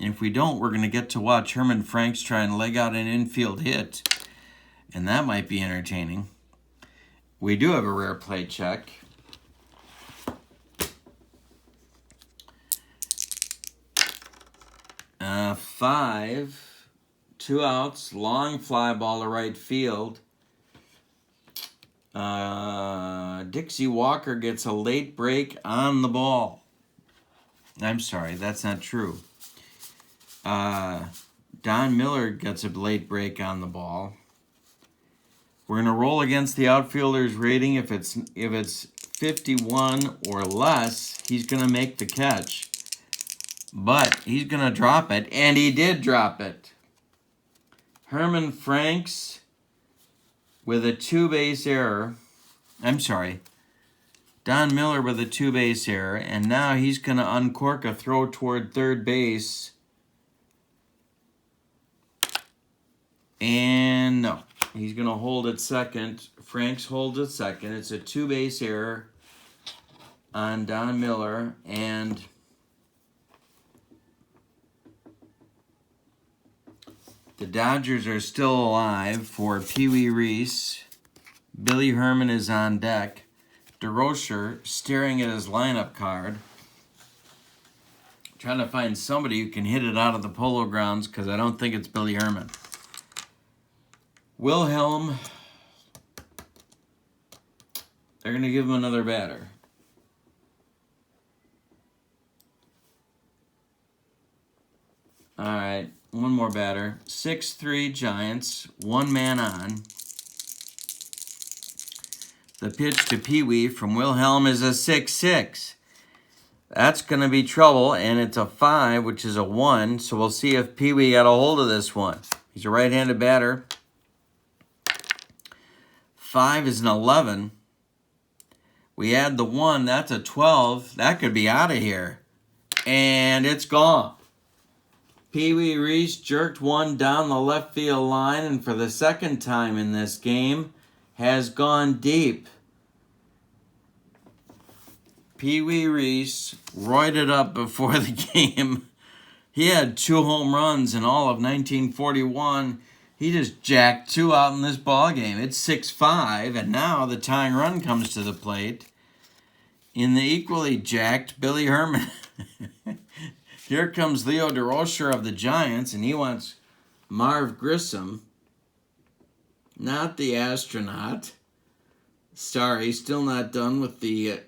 [SPEAKER 1] And if we don't, we're going to get to watch Herman Franks try and leg out an infield hit. And that might be entertaining. We do have a rare play check. Five, 2 outs, long fly ball to right field. Dixie Walker gets a late break on the ball. I'm sorry, that's not true. Don Miller gets a late break on the ball. We're going to roll against the outfielder's rating. If it's 51 or less, he's going to make the catch. But he's going to drop it, and he did drop it. Herman Franks with a 2-base error. I'm sorry. Don Miller with a 2-base error, and now he's going to uncork a throw toward third base. And no, he's going to hold it second. Franks holds it second. It's a 2-base error on Don Miller, and the Dodgers are still alive for Pee Wee Reese. Billy Herman is on deck. DeRocher staring at his lineup card. Trying to find somebody who can hit it out of the Polo Grounds because I don't think it's Billy Herman. Wilhelm, they're going to give him another batter. All right. One more batter. 6-3 Giants. 1 man on. The pitch to Pee Wee from Wilhelm is a 6-6. That's going to be trouble, and it's a 5, which is a 1. So we'll see if Pee Wee got a hold of this one. He's a right-handed batter. 5 is an 11. We add the 1. That's a 12. That could be out of here. And it's gone. Pee Wee Reese jerked one down the left field line, and for the second time in this game, has gone deep. Pee Wee Reese roided up before the game. He had 2 home runs in all of 1941. He just jacked 2 out in this ball game. It's 6-5, and now the tying run comes to the plate. In the equally jacked Billy Herman. Here comes Leo DeRocher of the Giants, and he wants Marv Grissom, not the astronaut. Sorry, still not done with the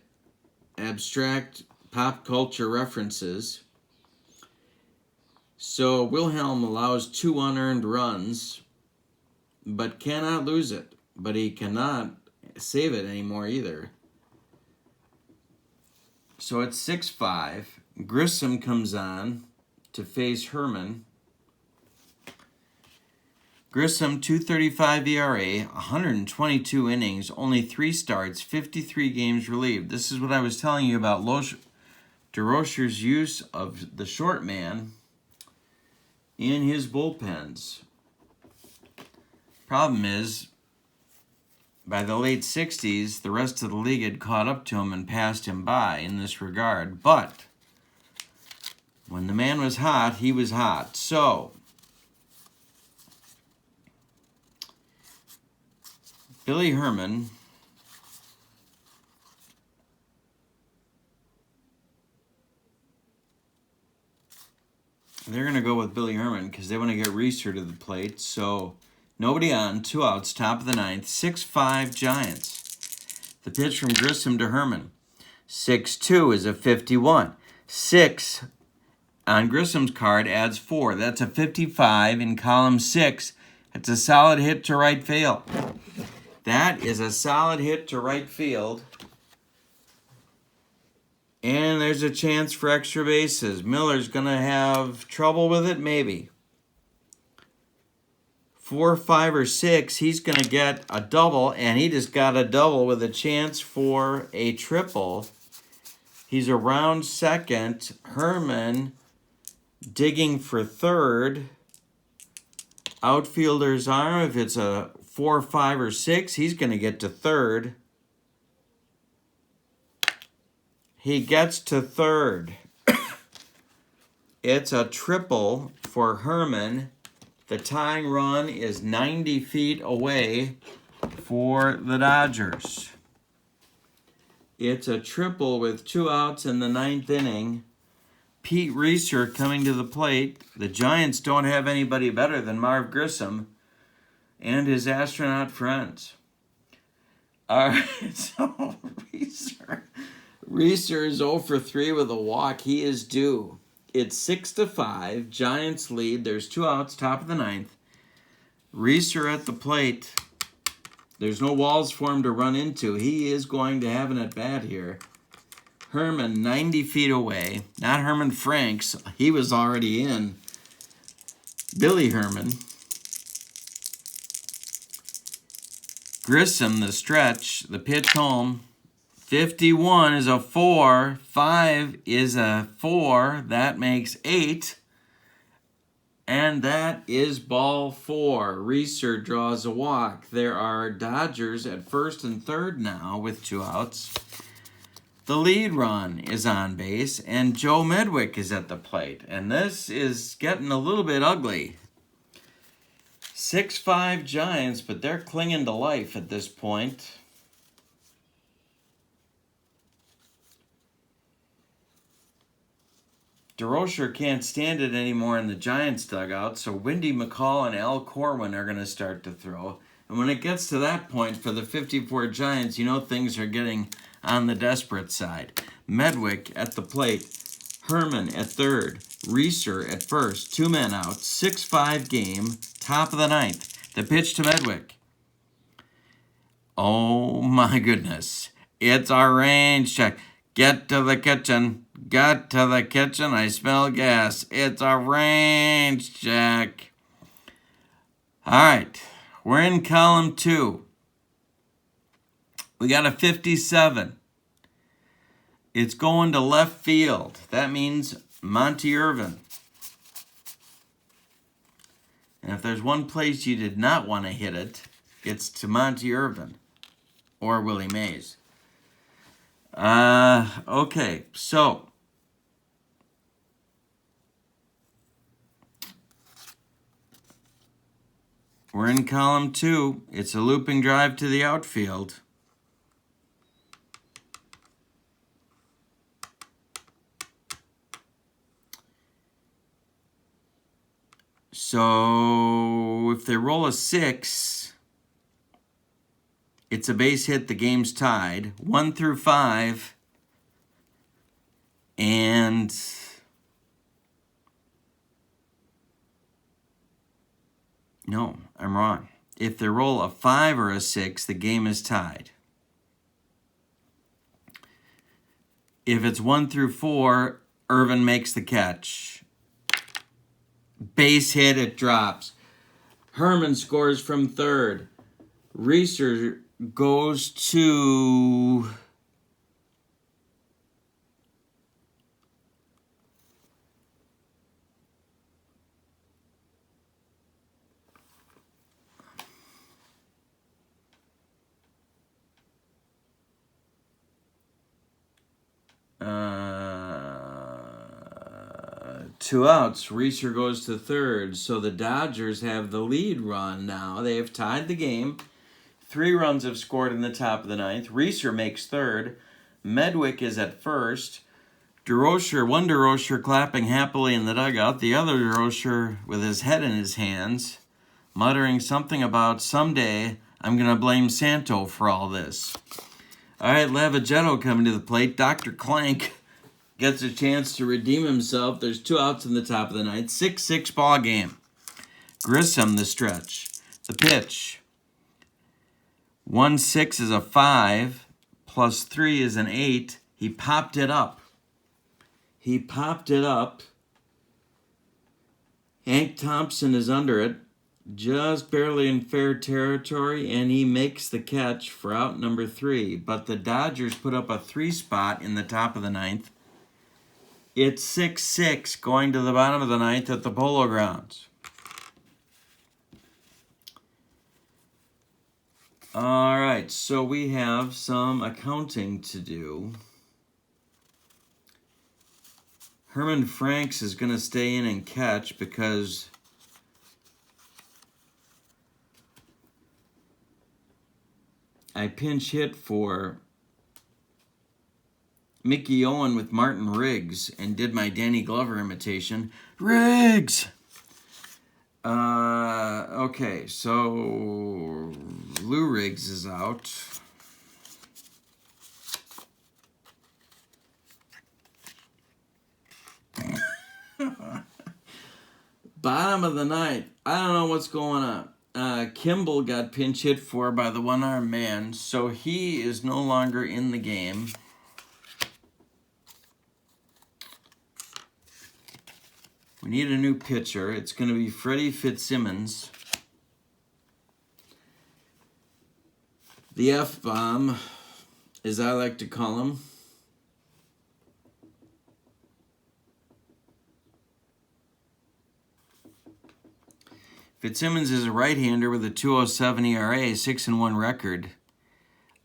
[SPEAKER 1] abstract pop culture references. So Wilhelm allows 2 unearned runs, but cannot lose it. But he cannot save it anymore either. So it's 6-5. Grissom comes on to face Herman. Grissom, 2.35 ERA, 122 innings, only 3 starts, 53 games relieved. This is what I was telling you about DeRocher's use of the short man in his bullpens. Problem is, by the late 60s, the rest of the league had caught up to him and passed him by in this regard. But when the man was hot, he was hot. So Billy Herman they're going to go with Billy Herman because they want to get Reeser to the plate. So nobody on, 2 outs, top of the 9th, 6-5 Giants. The pitch from Grissom to Herman. 6-2 is a 51. 6 on Grissom's card adds 4. That's a 55 in column 6. It's a solid hit to right field. That is a solid hit to right field. And there's a chance for extra bases. Miller's going to have trouble with it, maybe. 4, 5, or 6, he's going to get a double, and he just got a double with a chance for a triple. He's around second. Herman digging for third. Outfielder's arm, if it's a 4, 5, or 6, he's going to get to third. He gets to third. It's a triple for Herman. The tying run is 90 feet away for the Dodgers. It's a triple with 2 outs in the 9th inning. Pete Reeser coming to the plate. The Giants don't have anybody better than Marv Grissom and his astronaut friends. All right, so Reeser is 0 for 3 with a walk. He is due. It's 6-5. Giants lead. There's 2 outs, top of the 9th. Reeser at the plate. There's no walls for him to run into. He is going to have an at-bat here. Herman 90 feet away. Not Herman Franks. He was already in. Billy Herman. Grissom, the stretch. The pitch home. 51 is a 4. 5 is a 4. That makes 8. And that is ball 4. Reeser draws a walk. There are Dodgers at first and third now with 2 outs. The lead run is on base, and Joe Medwick is at the plate. And this is getting a little bit ugly. 6-5 Giants, but they're clinging to life at this point. DeRocher can't stand it anymore in the Giants dugout, so Wendy Mccall and Al Corwin are going to start to throw. And when it gets to that point for the 54 Giants, you know things are getting on the desperate side. Medwick at the plate. Herman at third. Reeser at first. 2 men out. 6-5 game. Top of the 9th. The pitch to Medwick. Oh my goodness. It's a range check. Get to the kitchen. Get to the kitchen. I smell gas. It's a range check. All right. We're in column 2. We got a 57. It's going to left field. That means Monty Irvin. And if there's one place you did not want to hit it, it's to Monty Irvin or Willie Mays. Okay, so we're in column 2. It's a looping drive to the outfield. So if they roll a 6, it's a base hit, the game's tied. 1 through 5. And no, I'm wrong. If they roll a 5 or a 6, the game is tied. If it's 1 through 4, Irvin makes the catch. Base hit, it drops. Herman scores from third. Reeser goes to... two outs. Reeser goes to third. So the Dodgers have the lead run now. They have tied the game. 3 runs have scored in the top of the ninth. Reeser makes third. Medwick is at first. One DeRocher clapping happily in the dugout. The other DeRocher with his head in his hands, muttering something about someday I'm going to blame Santo for all this. All right, Lavagetto coming to the plate. Dr. Clank gets a chance to redeem himself. There's 2 outs in the top of the ninth. 6-6 ball game. Grissom the stretch. The pitch. 1-6 is a 5. Plus 3 is an 8. He popped it up. Hank Thompson is under it. Just barely in fair territory, and he makes the catch for out number 3. But the Dodgers put up a 3 spot in the top of the ninth. It's 6-6 going to the bottom of the ninth at the Polo Grounds. All right, so we have some accounting to do. Herman Franks is going to stay in and catch because I pinch hit for Mickey Owen with Martin Riggs and did my Danny Glover imitation. Riggs! Okay, so Lou Riggs is out. Bottom of the ninth. I don't know what's going on. Kimball got pinch hit for by the one-armed man, so he is no longer in the game. We need a new pitcher. It's going to be Freddy Fitzsimmons. The F-bomb, as I like to call him. Fitzsimmons is a right-hander with a 2.07 ERA, 6-1 record.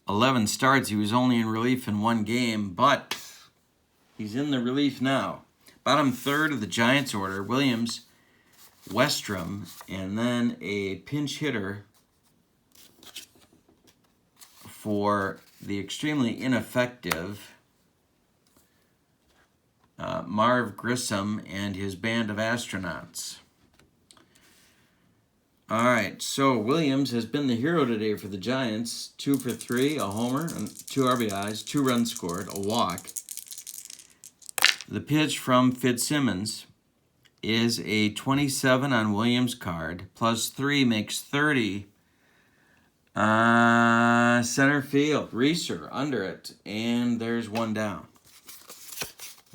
[SPEAKER 1] 11 starts. He was only in relief in 1 game, but he's in the relief now. Bottom third of the Giants order, Williams, Westrom, and then a pinch hitter for the extremely ineffective Marv Grissom and his band of astronauts. All right, so Williams has been the hero today for the Giants. 2 for 3, a homer, 2 RBIs, 2 runs scored, a walk. The pitch from Fitzsimmons is a 27 on Williams' card. Plus 3 makes 30. Center field, Reeser under it, and there's 1 down.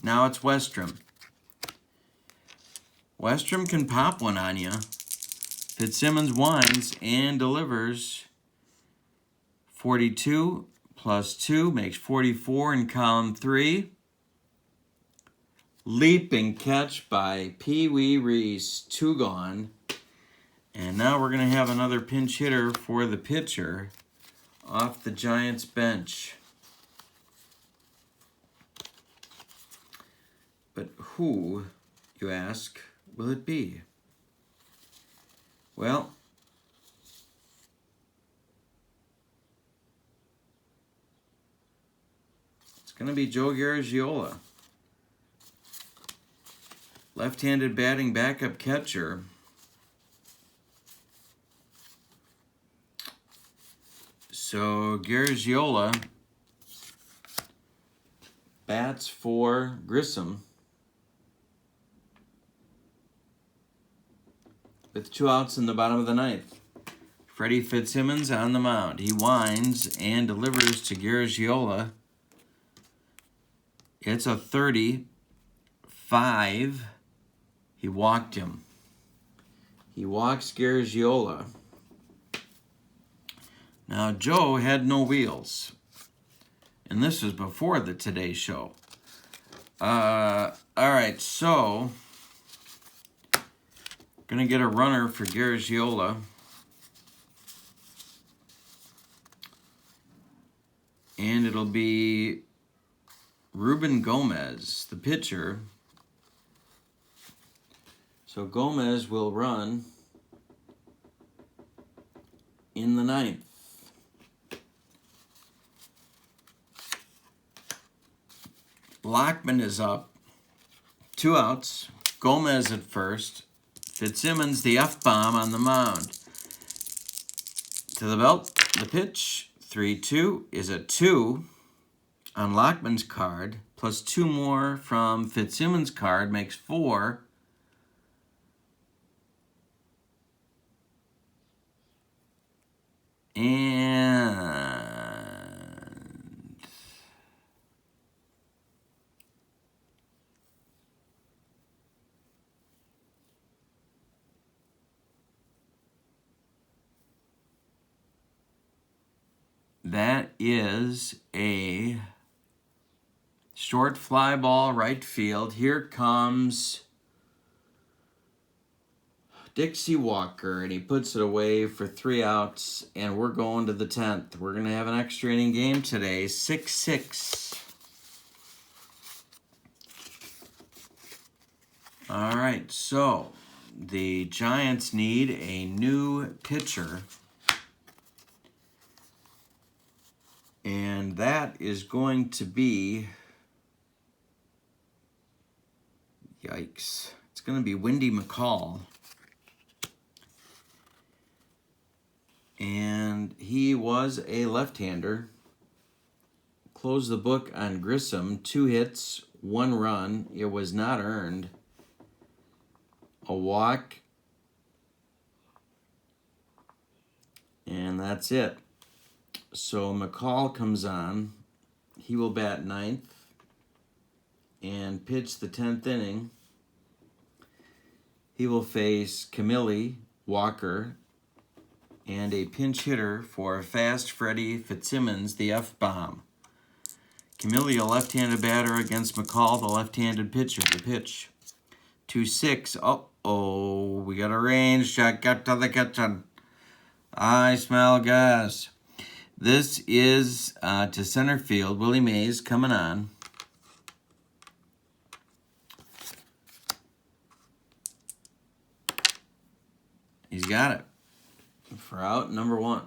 [SPEAKER 1] Now it's Westrom. Westrom can pop one on you. Fitzsimmons winds and delivers. 42 plus 2 makes 44 in column 3. Leaping catch by Pee Wee Reese, 2 gone. And now we're going to have another pinch hitter for the pitcher off the Giants bench. But who, you ask, will it be? Well, it's going to be Joe Garagiola. Left-handed batting backup catcher. So Garagiola bats for Grissom with 2 outs in the bottom of the ninth. Freddy Fitzsimmons on the mound. He winds and delivers to Garagiola. It's a 35. He walked him. He walks Garagiola. Now, Joe had no wheels. And this was before the Today Show. All right, so going to get a runner for Garagiola. And it'll be Ruben Gomez, the pitcher. So Gomez will run in the 9th. Lockman is up. 2 outs. Gomez at first. Fitzsimmons, the F-bomb on the mound. To the belt, the pitch. 3-2 is a 2 on Lockman's card. Plus 2 more from Fitzsimmons' card makes 4. And that is a short fly ball right field. Here comes Dixie Walker, and he puts it away for 3 outs, and we're going to the 10th. We're going to have an extra inning game today, 6-6. All right, so the Giants need a new pitcher, and that is going to be, yikes, it's going to be Wendy Mccall. And he was a left-hander. Closed the book on Grissom. 2 hits, 1 run. It was not earned. A walk. And that's it. So McCall comes on. He will bat 9th and pitch the 10th inning. He will face Camille, Walker, and a pinch hitter for fast Freddy Fitzsimmons, the F-bomb. Camille, a left-handed batter against McCall, the left-handed pitcher. The pitch. 2-6. Uh-oh, we got a range shot. Got to the kitchen. I smell gas. This is to center field. Willie Mays coming on. He's got it. For out number 1.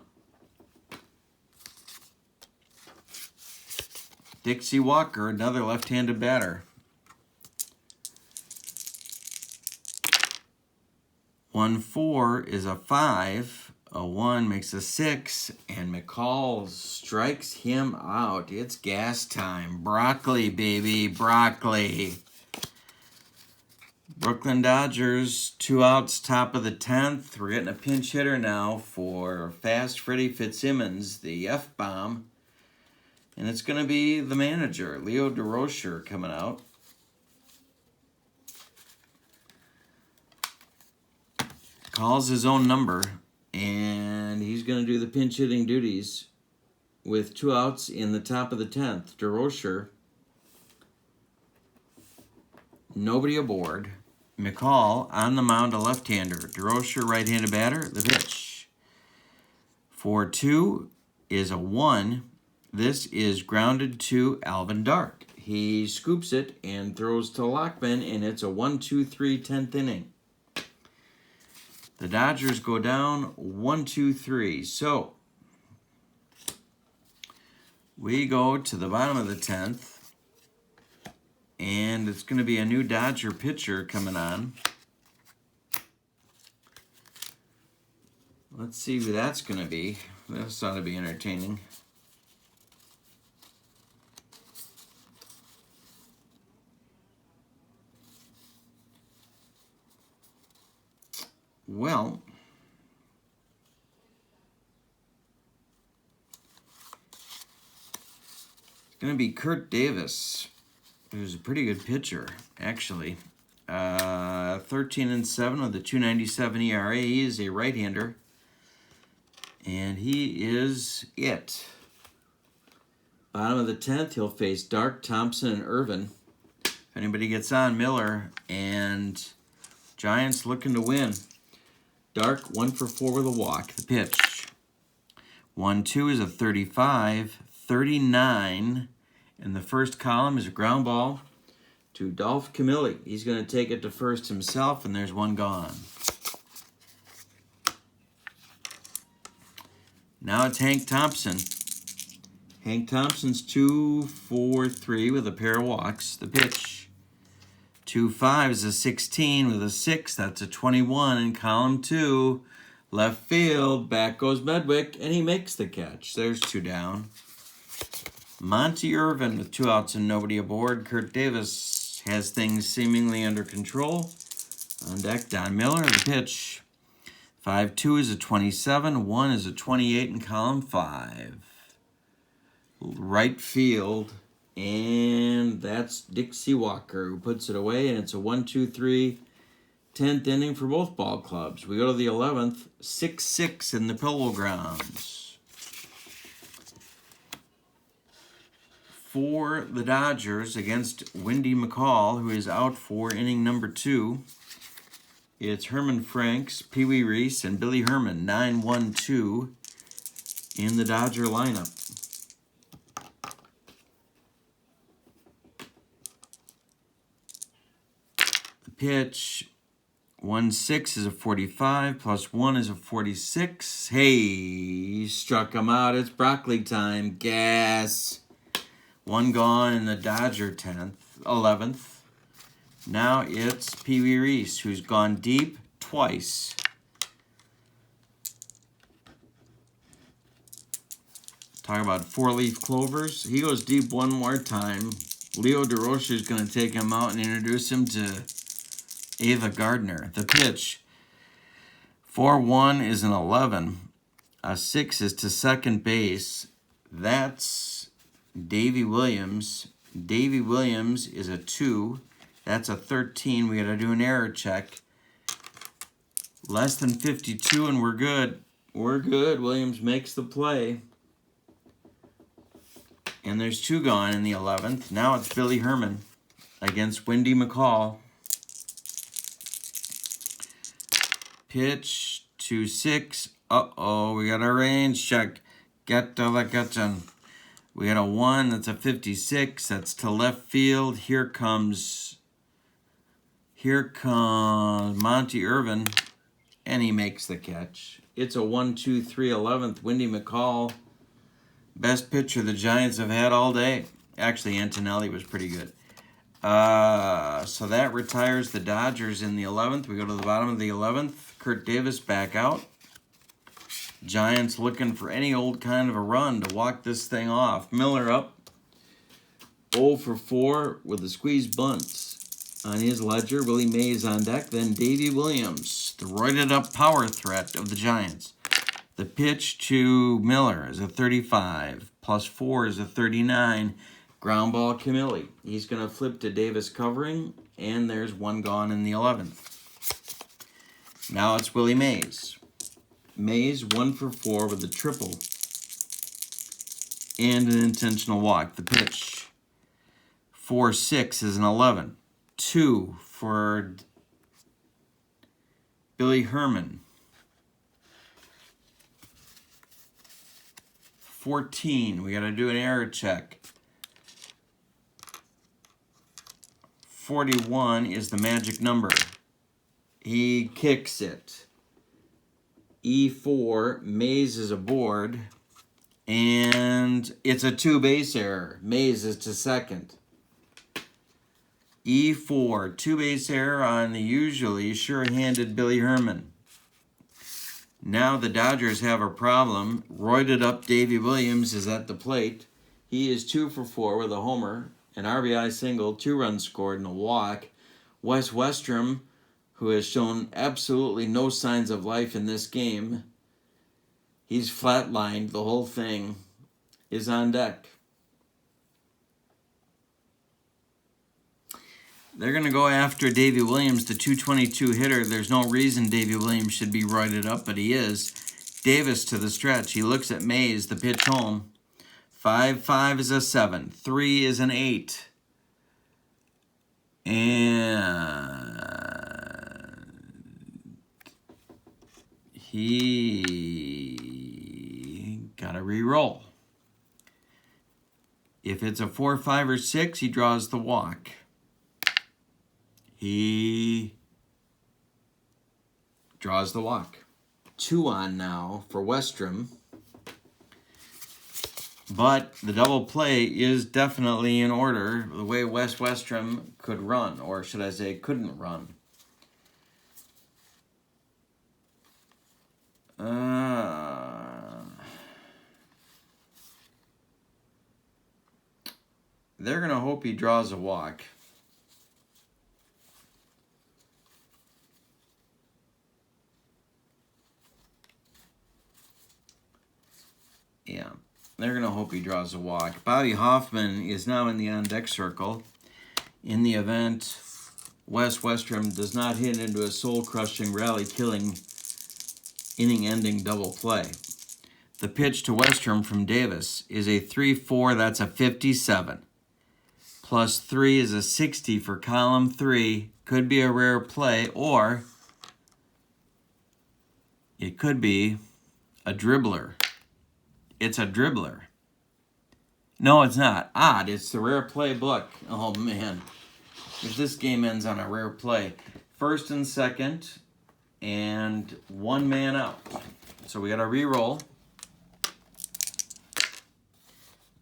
[SPEAKER 1] Dixie Walker, another left-handed batter. 1-4 is a 5. A 1 makes a 6. And McCall strikes him out. It's gas time. Broccoli, baby. Broccoli. Brooklyn Dodgers, 2 outs, top of the 10th. We're getting a pinch hitter now for fast Freddy Fitzsimmons, the F-bomb. And it's going to be the manager, Leo DeRocher, coming out. Calls his own number, and he's going to do the pinch hitting duties with 2 outs in the top of the 10th. DeRocher, nobody aboard. McCall on the mound, a left-hander. DeRocher, right-handed batter. The pitch. 4-2 is a 1. This is grounded to Alvin Dark. He scoops it and throws to Lockman, and it's a 1-2-3 10th inning. The Dodgers go down 1-2-3. So we go to the bottom of the 10th. And it's going to be a new Dodger pitcher coming on. Let's see who that's going to be. This ought to be entertaining. Well, it's going to be Kurt Davis, who's a pretty good pitcher, actually. 13-7 with a 2.97 ERA. He is a right-hander, and he is it. Bottom of the 10th, he'll face Dark, Thompson, and Irvin. If anybody gets on, Miller, and Giants looking to win. Dark, 1 for 4 with a walk. The pitch. 1-2 is a 35, 39. In the first column is a ground ball to Dolph Camilli. He's going to take it to first himself, and there's one gone. Now it's Hank Thompson. Hank Thompson's 2 for 3 with a pair of walks. The pitch. 2-5 is a 16 with a 6. That's a 21 in column 2. Left field. Back goes Medwick, and he makes the catch. There's 2 down. Monty Irvin with 2 outs and nobody aboard. Kurt Davis has things seemingly under control. On deck, Don Miller. The pitch. 5-2 is a 27. 1 is a 28 in column 5. Right field, and that's Dixie Walker who puts it away, and it's a 1-2-3 10th inning for both ball clubs. We go to the 11th, 6-6 in the Pillow Grounds. For the Dodgers against Wendy Mccall, who is out for inning number 2. It's Herman Franks, Pee Wee Reese, and Billy Herman, 9-1-2 in the Dodger lineup. Pitch. 1-6 is a 45, plus 1 is a 46. Hey, struck him out. It's broccoli time. Gas. 1 gone in the Dodger 11th. Now it's Pee Wee Reese, who's gone deep twice. Talk about 4-leaf clovers. He goes deep one more time. Leo DeRocher is going to take him out and introduce him to Ava Gardner. The pitch. 4-1 is an 11. A 6 is to second base. That's Davey Williams. Davey Williams is a 2. That's a 13. We got to do an error check. Less than 52, and we're good. We're good. Williams makes the play. And there's 2 gone in the 11th. Now it's Billy Herman against Wendy Mccall. Pitch. 2-6. Uh-oh, we got a range check. Get to the kitchen. We got a 1. That's a 56. That's to left field. Here comes Monty Irvin, and he makes the catch. It's a 1-2-3 11th. Wendy Mccall, best pitcher the Giants have had all day. Actually, Antonelli was pretty good. So that retires the Dodgers in the 11th. We go to the bottom of the 11th. Kurt Davis back out. Giants looking for any old kind of a run to walk this thing off. Miller up 0 for 4 with the squeeze bunts on his ledger. Willie Mays on deck. Then Davey Williams, the roided up power threat of the Giants. The pitch to Miller is a 35. Plus 4 is a 39. Ground ball Camilli. He's going to flip to Davis covering, and there's 1 gone in the 11th. Now it's Willie Mays. Mays 1 for 4 with a triple and an intentional walk. The pitch. 4-6 is an 11. 2 for Billy Herman. 14. We got to do an error check. 41 is the magic number. He kicks it. E4, Mays is aboard, and it's a 2-base error. Mays is to second. E4, 2-base error on the usually sure-handed Billy Herman. Now the Dodgers have a problem. Roided up Davey Williams is at the plate. He is 2 for 4 with a homer, an RBI single, 2 runs scored, and a walk. Wes Westrom, who has shown absolutely no signs of life in this game, he's flatlined the whole thing, is on deck. They're going to go after Davey Williams, the 222 hitter. There's no reason Davey Williams should be righted up, but he is. Davis to the stretch. He looks at Mays, the pitch home. 5-5 is a 7. 3 is an 8. And he got a re-roll. If it's a 4, 5, or 6, he draws the walk. He draws the walk. 2 on now for Westrom. But the double play is definitely in order the way Wes Westrom could run, or should I say couldn't run. They're going to hope he draws a walk. Yeah, they're going to hope he draws a walk. Bobby Hoffman is now in the on-deck circle. In the event Wes Westrom does not hit into a soul-crushing, rally-killing, inning-ending double play. The pitch to Westrom from Davis is a 3-4, that's a 57. Plus 3 is a 60 for column 3. Could be a rare play, or it could be a dribbler. It's a dribbler. No, it's not. Odd. It's the rare play book. Oh, man. If this game ends on a rare play. First and second, and 1 man out. So we got a re-roll.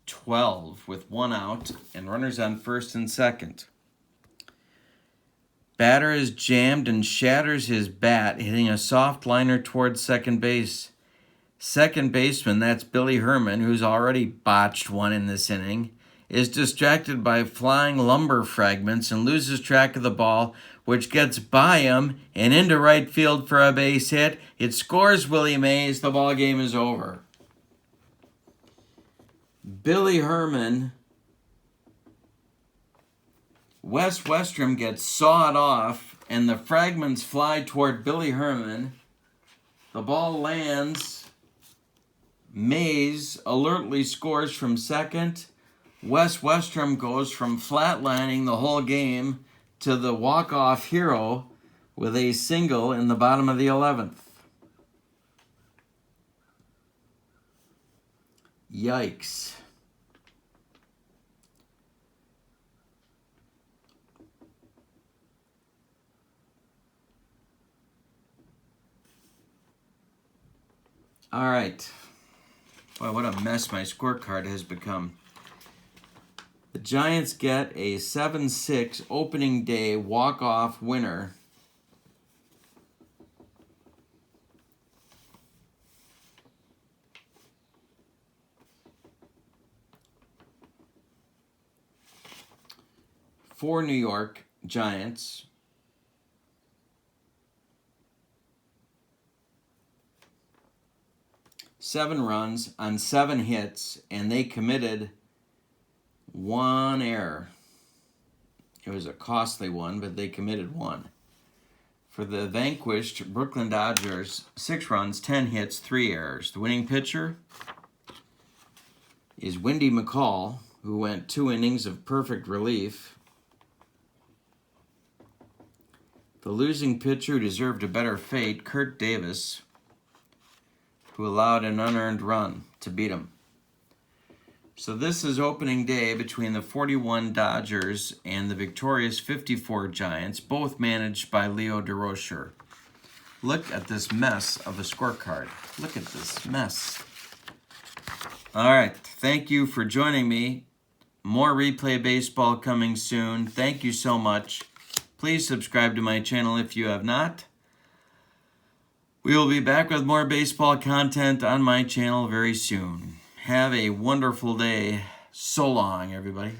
[SPEAKER 1] 12 with 1 out, and runners on first and second. Batter is jammed and shatters his bat, hitting a soft liner towards second base. Second baseman, that's Billy Herman, who's already botched one in this inning, is distracted by flying lumber fragments and loses track of the ball, which gets by him and into right field for a base hit. It scores Willie Mays. The ball game is over. Billy Herman, Wes Westrom gets sawed off, and the fragments fly toward Billy Herman. The ball lands. Mays alertly scores from second. Wes Westrom goes from flatlining the whole game to the walk-off hero with a single in the bottom of the 11th. Yikes. All right. Boy, what a mess my scorecard has become. The Giants get a 7-6 opening day walk-off winner. For New York Giants. Seven runs on 7 hits, and they committed 1 error. It was a costly one, but they committed 1. For the vanquished Brooklyn Dodgers, 6 runs, 10 hits, 3 errors. The winning pitcher is Wendy Mccall, who went 2 innings of perfect relief. The losing pitcher who deserved a better fate, Kurt Davis, who allowed an unearned run to beat him. So this is opening day between the 41 Dodgers and the victorious 54 Giants, both managed by Leo DeRocher. Look at this mess of a scorecard. Look at this mess. All right, thank you for joining me. More Replay Baseball coming soon. Thank you so much. Please subscribe to my channel if you have not. We will be back with more baseball content on my channel very soon. Have a wonderful day. So long, everybody.